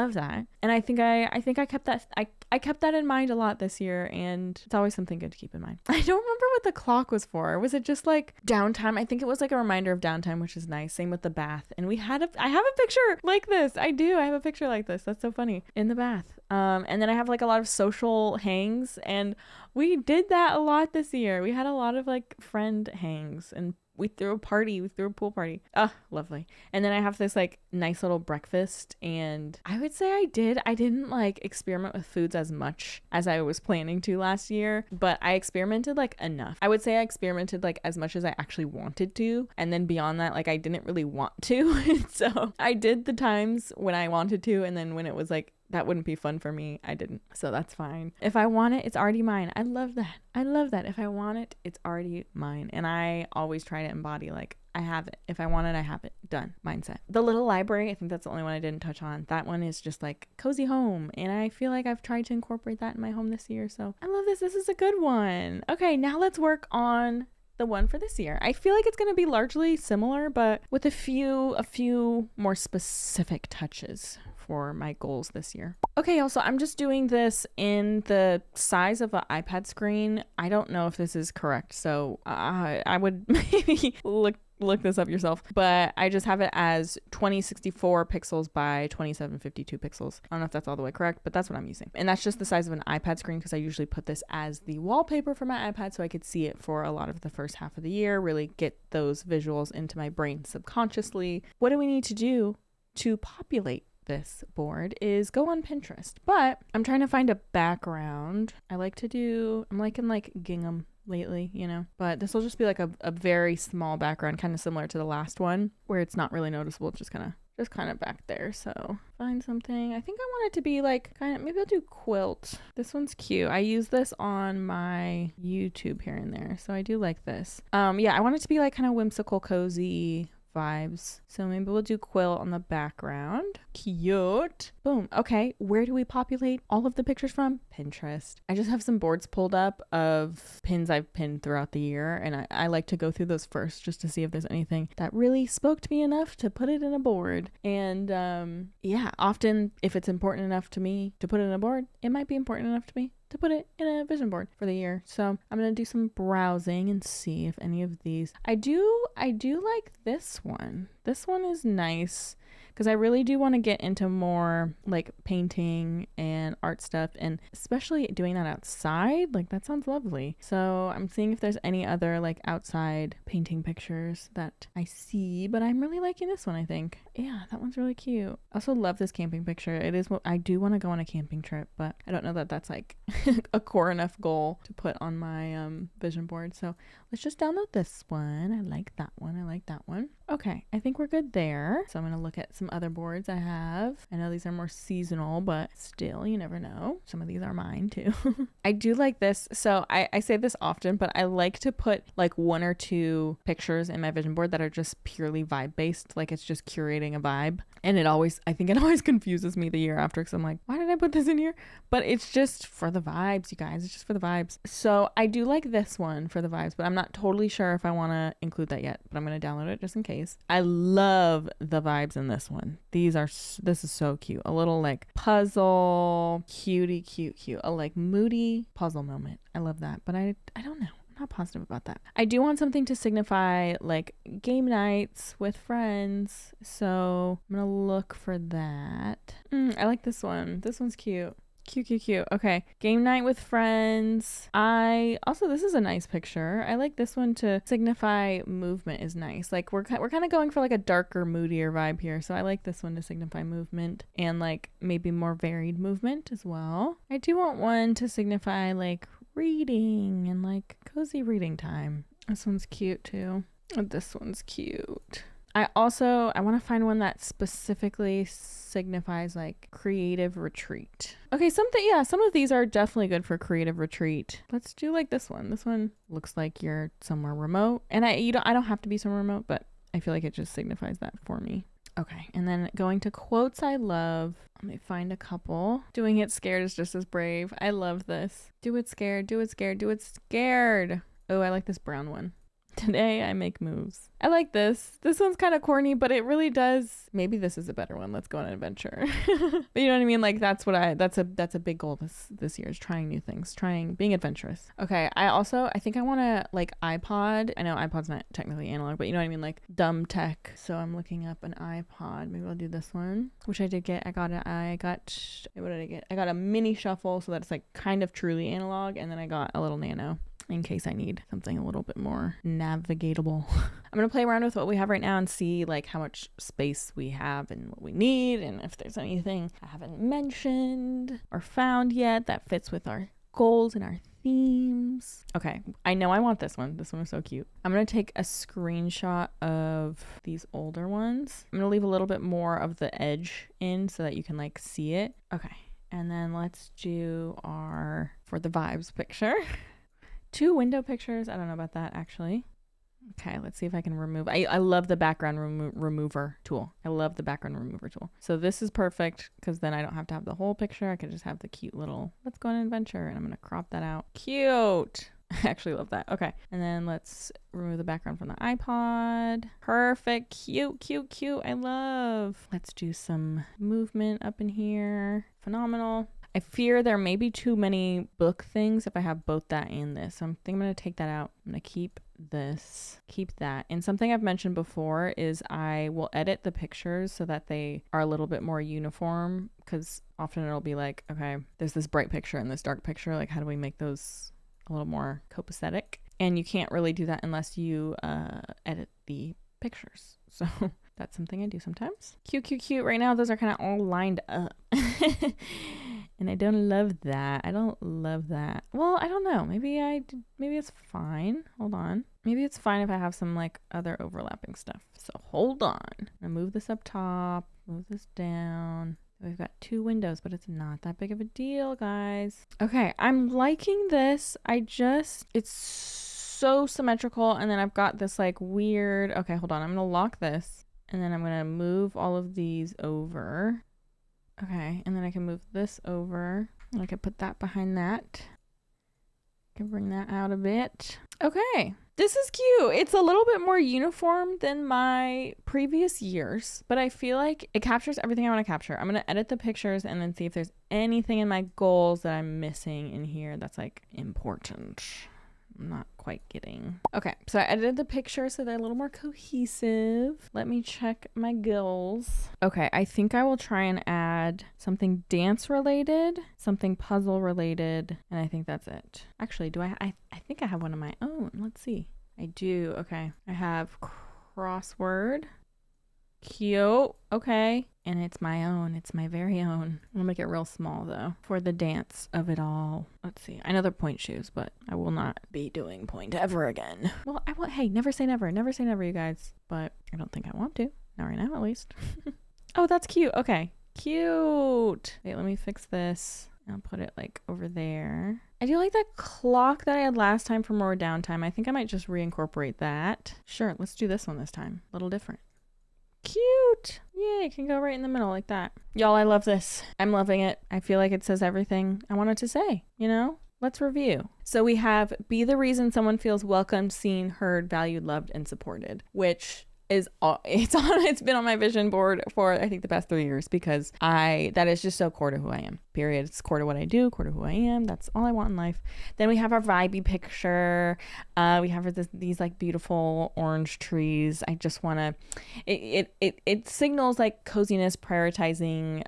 I think I kept that. I kept that in mind a lot this year, and it's always something good to keep in mind. I don't remember what the clock was for. Was it just like downtime? I think it was like a reminder of downtime, which is nice. Same with the bath. And I have a picture like this. I have a picture like this. That's so funny. In the bath. And then I have like a lot of social hangs, and we did that a lot this year. We had a lot of like friend hangs and we threw a pool party. Oh, lovely. And then I have this like nice little breakfast, and I would say I didn't like experiment with foods as much as I was planning to last year, but I experimented like enough. I would say I experimented like as much as I actually wanted to, and then beyond that, like I didn't really want to. So I did the times when I wanted to, and then when it was like that wouldn't be fun for me, I didn't. So that's fine. If I want it, it's already mine. I love that. If I want it, it's already mine. And I always try to embody like, I have it. If I want it, I have it. Done. Mindset. The little library, I think that's the only one I didn't touch on. That one is just like cozy home. And I feel like I've tried to incorporate that in my home this year. So I love this. This is a good one. Okay, now let's work on the one for this year. I feel like it's going to be largely similar, but with a few more specific touches for my goals this year. Okay, also, I'm just doing this in the size of an iPad screen. I don't know if this is correct, so I would maybe look this up yourself, but I just have it as 2064 pixels by 2752 pixels. I don't know if that's all the way correct, but that's what I'm using. And that's just the size of an iPad screen because I usually put this as the wallpaper for my iPad so I could see it for a lot of the first half of the year, really get those visuals into my brain subconsciously. What do we need to do to populate this board is go on Pinterest, but I'm trying to find a background. I'm liking like gingham lately, but this will just be like a very small background, kind of similar to the last one where it's not really noticeable, just kind of back there. So find something. I think I want it to be like maybe I'll do quilt. This one's cute. I use this on my YouTube here and there, so I do like this. Yeah, I want it to be like kind of whimsical, cozy vibes. So maybe we'll do quilt on the background. Cute. Boom. Okay, where do we populate all of the pictures from? Pinterest. I just have some boards pulled up of pins I've pinned throughout the year, and I like to go through those first just to see if there's anything that really spoke to me enough to put it in a board. And yeah, often if it's important enough to me to put it in a board, it might be important enough to me to put it in a vision board for the year. So I'm going to do some browsing and see if any of these. I do like this one. This one is nice because I really do want to get into more like painting and art stuff, and especially doing that outside. Like that sounds lovely. So I'm seeing if there's any other like outside painting pictures that I see, but I'm really liking this one, I think. Yeah, that one's really cute. I also love this camping picture. It is what I do want to go on a camping trip, but I don't know that that's like a core enough goal to put on my vision board. So let's just download this one. I like that one. Okay, I think we're good there. So I'm going to look at some other boards I have. I know these are more seasonal, but still, you never know. Some of these are mine too. I do like this. So I say this often, but I like to put like one or two pictures in my vision board that are just purely vibe based. Like it's just curating a vibe. And I think it always confuses me the year after because I'm like, why did I put this in here? But it's just for the vibes, you guys. It's just for the vibes. So I do like this one for the vibes, but I'm not totally sure if I want to include that yet, but I'm going to download it just in case. I love the vibes in this one. This is so cute. A little like puzzle, cute. A like moody puzzle moment. I love that, but I don't know. Not positive about that. I do want something to signify like game nights with friends, so I'm gonna look for that. I like this one. This one's cute. Cute. Okay. Game night with friends. This is a nice picture. I like this one to signify movement is nice. Like we're kind of going for like a darker, moodier vibe here. So I like this one to signify movement and like maybe more varied movement as well. I do want one to signify like reading and like cozy reading time. This one's cute too. This one's cute. I want to find one that specifically signifies like creative retreat. Okay, some of these are definitely good for creative retreat. Let's do like this one. This one looks like you're somewhere remote, and I don't have to be somewhere remote, but I feel like it just signifies that for me. Okay, and then going to quotes I love. Let me find a couple. Doing it scared is just as brave. I love this. Do it scared, do it scared, do it scared. Oh, I like this brown one. Today I make moves. I like this. This one's kind of corny, but it really does. Maybe this is a better one. Let's go on an adventure. But you know what I mean? Like that's a big goal this year is trying new things, being adventurous. Okay. I think I want to like iPod. I know iPod's not technically analog, but you know what I mean? Like dumb tech. So I'm looking up an iPod. Maybe I'll do this one, which I did get. What did I get? I got a mini shuffle so that it's like kind of truly analog. And then I got a little nano in case I need something a little bit more navigatable. I'm going to play around with what we have right now and see like how much space we have and what we need, and if there's anything I haven't mentioned or found yet that fits with our goals and our themes. Okay, I know I want this one. This one is so cute. I'm going to take a screenshot of these older ones. I'm going to leave a little bit more of the edge in so that you can like see it. Okay, and then let's do our for the vibes picture. 2 window pictures. I don't know about that actually. Okay, let's see if I can remove. I love the background remover tool. So this is perfect because then I don't have to have the whole picture. I could just have the cute little let's go on an adventure, and I'm going to crop that out. Cute. I actually love that. Okay, and then let's remove the background from the iPod. Perfect. Cute. I love. Let's do some movement up in here. Phenomenal. I fear there may be too many book things if I have both that and this. So I think I'm going to take that out. I'm going to keep this, keep that. And something I've mentioned before is I will edit the pictures so that they are a little bit more uniform, because often it'll be like, okay, there's this bright picture and this dark picture. Like, how do we make those a little more copacetic? And you can't really do that unless you edit the pictures. So that's something I do sometimes. Cute. Right now, those are kind of all lined up. And I don't love that. Well, I don't know. Maybe it's fine. Hold on. Maybe it's fine if I have some like other overlapping stuff. So hold on. I move this up top, move this down. We've got 2 windows, but it's not that big of a deal, guys. Okay, I'm liking this. It's so symmetrical. And then I've got this like weird, okay, hold on. I'm going to lock this. And then I'm going to move all of these over. Okay, and then I can move this over. I can put that behind that. I can bring that out a bit. Okay, this is cute. It's a little bit more uniform than my previous years, but I feel like it captures everything I want to capture. I'm going to edit the pictures and then see if there's anything in my goals that I'm missing in here that's like important. I'm not quite getting. Okay, so I edited the picture so they're a little more cohesive. Let me check my goals. Okay, I think I will try and add something dance related, something puzzle related, and I think that's it. Actually, I think I have one of my own. Let's see. I do. Okay, I have crossword. Cute. Okay. And it's my own. It's my very own. I'll make it real small though for the dance of it all. Let's see. I know they're point shoes, but I will not be doing point ever again. Well, hey, never say never. Never say never, you guys. But I don't think I want to. Not right now, at least. Oh, that's cute. Okay. Cute. Wait, let me fix this. I'll put it like over there. I do like that clock that I had last time for more downtime. I think I might just reincorporate that. Sure. Let's do this one this time. A little different. Cute. Yeah, it can go right in the middle like that. Y'all, I love this. I'm loving it. I feel like it says everything I wanted to say, you know? Let's review. So we have be the reason someone feels welcomed, seen, heard, valued, loved, and supported, which is it's been on my vision board for I think the past 3 years because that is just so core to who I am. period. It's core to what I do, core to who I am. That's all I want in life. Then we have our vibey picture. We have these like beautiful orange trees. I just want to, it signals like coziness, prioritizing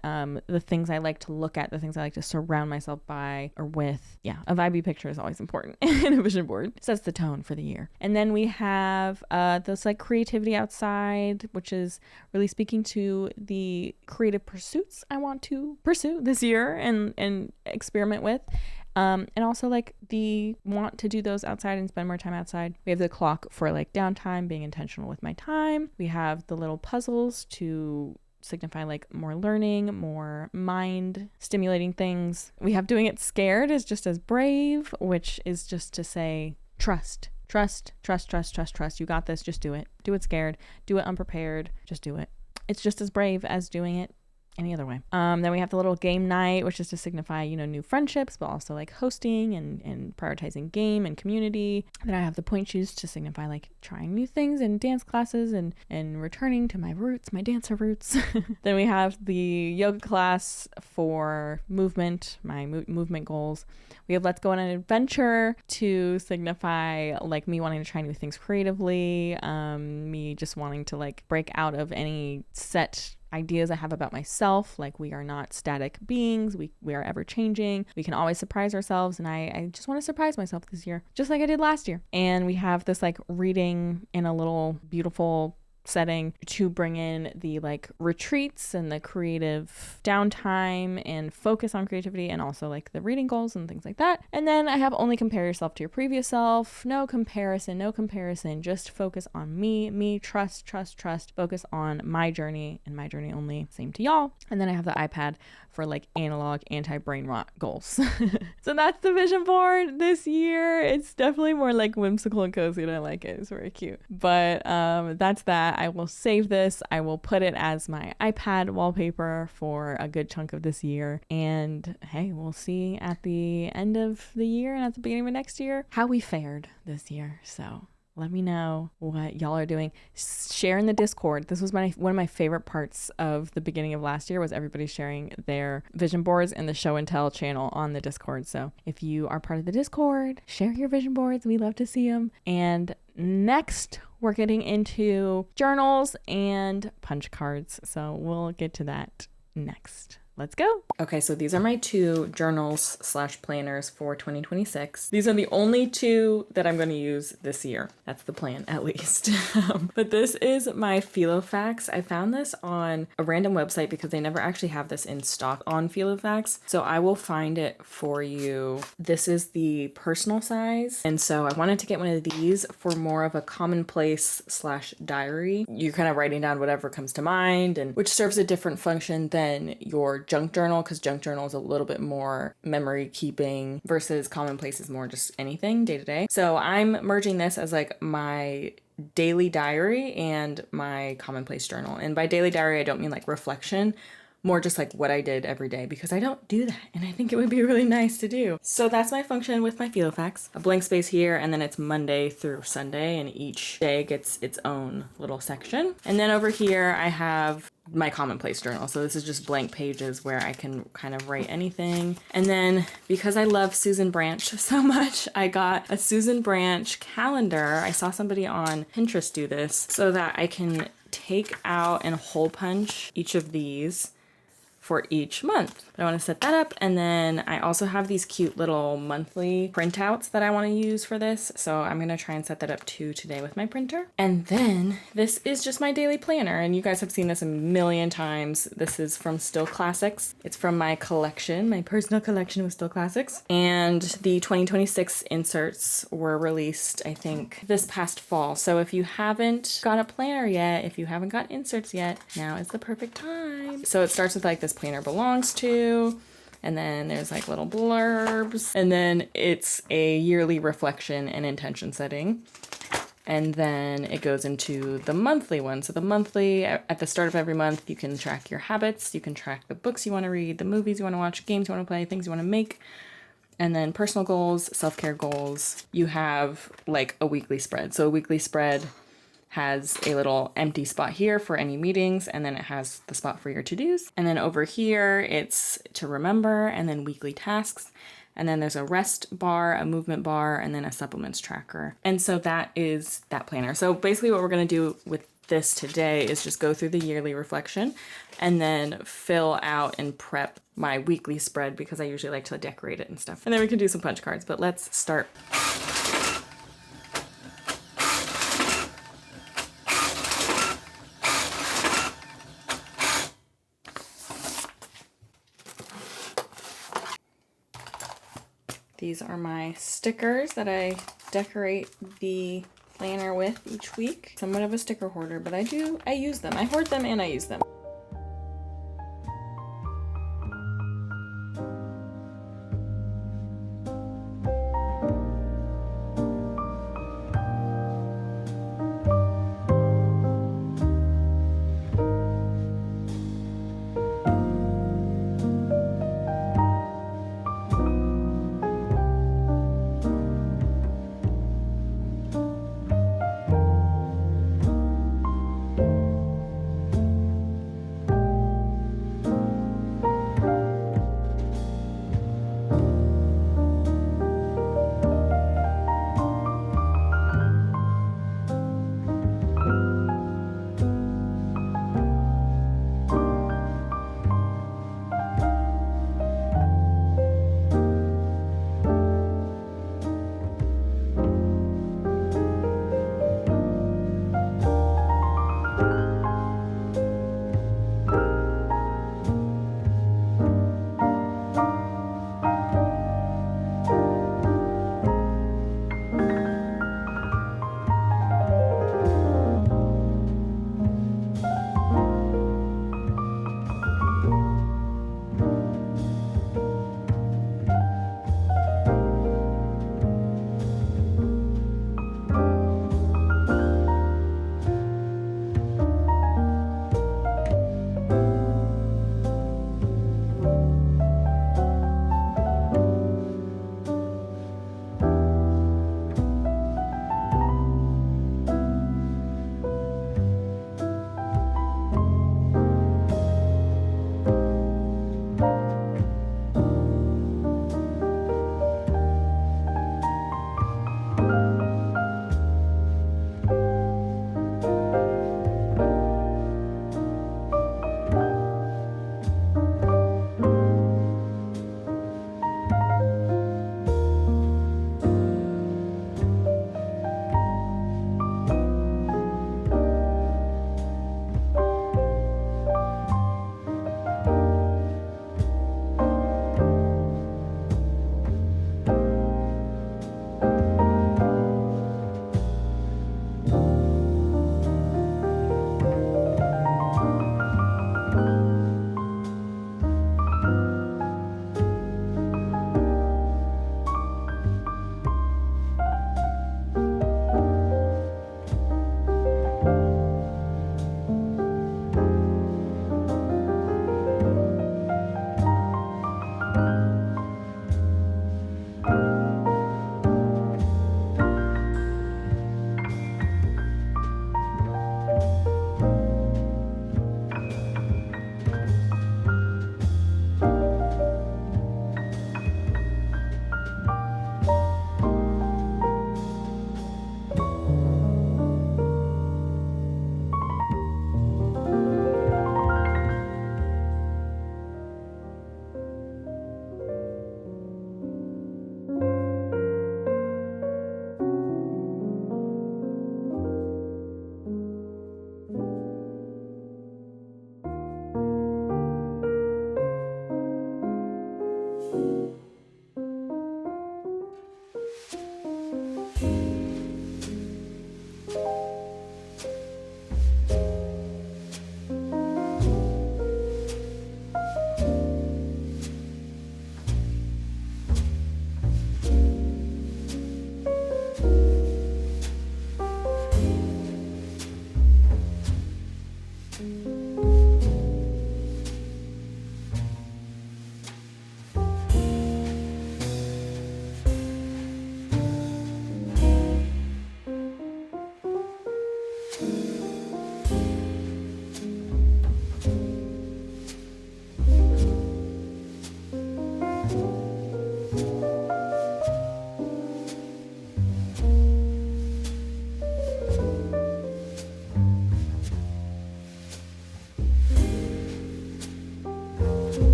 the things I like to look at, the things I like to surround myself by or with. Yeah, a vibey picture is always important in a vision board. It sets the tone for the year. And then we have this like creativity outside, which is really speaking to the creative pursuits I want to pursue this year and experiment with. And also like the want to do those outside and spend more time outside. We have the clock for like downtime, being intentional with my time. We have the little puzzles to signify like more learning, more mind stimulating things. We have doing it scared is just as brave, which is just to say trust. You got this. Just do it. Do it scared. Do it unprepared. Just do it. It's just as brave as doing it any other way. Then we have the little game night, which is to signify, new friendships, but also like hosting and prioritizing game and community. Then I have the point shoes to signify like trying new things in dance classes and returning to my roots, my dancer roots. Then we have the yoga class for movement, my movement goals. We have let's go on an adventure to signify like me wanting to try new things creatively, me just wanting to like break out of any set ideas I have about myself. Like we are not static beings. We are ever changing. We can always surprise ourselves. And I just want to surprise myself this year, just like I did last year. And we have this like reading in a little beautiful setting to bring in the like retreats and the creative downtime and focus on creativity, and also like the reading goals and things like that. And then I have only compare yourself to your previous self. No comparison. Just focus on me, trust, focus on my journey and my journey only. Same to y'all. And then I have the iPad for like analog anti-brain rot goals. So that's the vision board this year. It's definitely more like whimsical and cozy, and I like it. It's very cute. But that's that. I will save this. I will put it as my iPad wallpaper for a good chunk of this year. And hey, we'll see at the end of the year and at the beginning of next year how we fared this year. So let me know what y'all are doing. Share in the Discord. This was one of my favorite parts of the beginning of last year, was everybody sharing their vision boards in the show and tell channel on the Discord. So if you are part of the Discord, share your vision boards. We love to see them. And next, we're getting into journals and punch cards. So we'll get to that next. Let's go. Okay, so these are my 2 journals / planners for 2026. These are the only 2 that I'm going to use this year. That's the plan, at least. But this is my filofax. I found this on a random website because they never actually have this in stock on filofax. So I will find it for you. This is the personal size. And so I wanted to get one of these for more of a commonplace / diary. You're kind of writing down whatever comes to mind, and which serves a different function than your junk journal, because junk journal is a little bit more memory keeping versus commonplace is more just anything day to day. So I'm merging this as like my daily diary and my commonplace journal. And by daily diary, I don't mean like reflection, more just like what I did every day, because I don't do that. And I think it would be really nice to do. So that's my function with my filofax. A blank space here, and then it's Monday through Sunday, and each day gets its own little section. And then over here, I have my commonplace journal. So this is just blank pages where I can kind of write anything. And then because I love Susan Branch so much, I got a Susan Branch calendar. I saw somebody on Pinterest do this so that I can take out and hole punch each of these for each month. But I want to set that up. And then I also have these cute little monthly printouts that I want to use for this. So I'm going to try and set that up too today with my printer. And then this is just my daily planner. And you guys have seen this a million times. This is from Still Classics. It's from my collection, my personal collection with Still Classics. And the 2026 inserts were released, I think, this past fall. So if you haven't got a planner yet, if you haven't got inserts yet, now is the perfect time. So it starts with like this planner belongs to, and then there's like little blurbs, and then it's a yearly reflection and intention setting, and then it goes into the monthly one. So the monthly, at the start of every month, you can track your habits, you can track the books you want to read, the movies you want to watch, games you want to play, things you want to make. And then personal goals, self-care goals. You have like a weekly spread. So a weekly spread has a little empty spot here for any meetings, and then it has the spot for your to-dos. And then over here, it's to remember, and then weekly tasks. And then there's a rest bar, a movement bar, and then a supplements tracker. And so that is that planner. So basically what we're gonna do with this today is just go through the yearly reflection and then fill out and prep my weekly spread because I usually like to decorate it and stuff. And then we can do some punch cards, but let's start. These are my stickers that I decorate the planner with each week. Somewhat of a sticker hoarder, but I use them. I hoard them and I use them.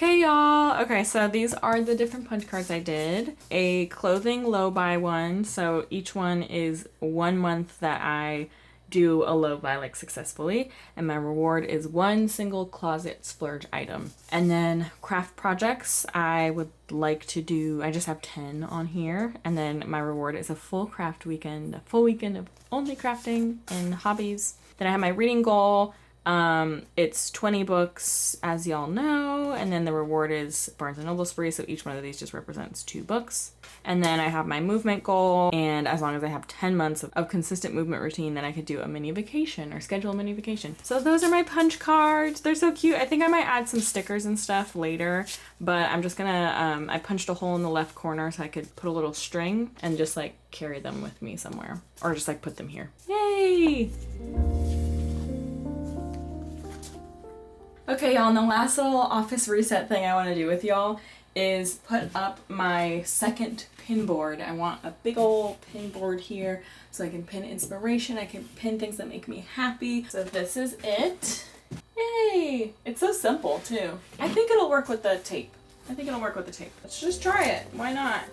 Okay, y'all. Okay, so these are the different punch cards I did. A clothing low buy one, so each one is 1 month that I do a low buy like successfully, and my reward is one single closet splurge item. And then craft projects, I would like to do, I just have 10 on here, and then my reward is a full craft weekend, a full weekend of only crafting and hobbies. Then I have my reading goal. It's 20 books, as y'all know, and then the reward is Barnes & Noble spree, so each one of these just represents 2 books. And then I have my movement goal, and as long as I have 10 months of consistent movement routine, then I could do a mini vacation or schedule a mini vacation. So those are my punch cards. They're so cute. I think I might add some stickers and stuff later, but I'm just gonna, I punched a hole in the left corner so I could put a little string and just like carry them with me somewhere, or just like put them here. Yay! Okay, y'all, and the last little office reset thing I want to do with y'all is put up my second pin board. I want a big old pin board here so I can pin inspiration. I can pin things that make me happy. So this is it. Yay! It's so simple too. I think it'll work with the tape. Let's just try it. Why not?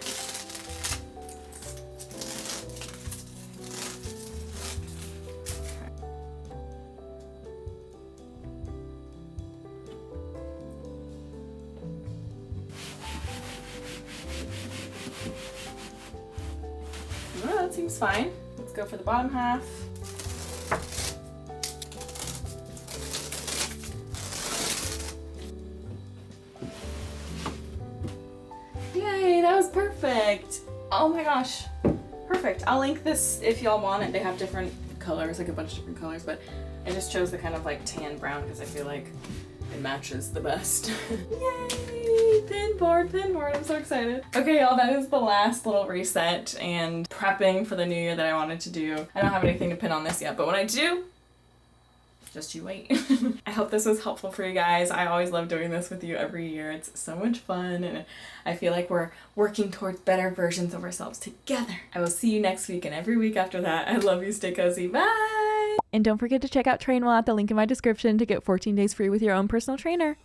Oh, that seems fine. Let's go for the bottom half. Yay, that was perfect. Oh my gosh, perfect. I'll link this if y'all want it. They have different colors, like a bunch of different colors, but I just chose the kind of like tan brown because I feel like it matches the best. Yay! Pin board, I'm so excited. Okay, y'all, that is the last little reset and prepping for the new year that I wanted to do. I don't have anything to pin on this yet, but when I do, just you wait. I hope this was helpful for you guys. I always love doing this with you every year. It's so much fun, and I feel like we're working towards better versions of ourselves together. I will see you next week and every week after that. I love you. Stay cozy. Bye! And don't forget to check out Trainwell at the link in my description to get 14 days free with your own personal trainer.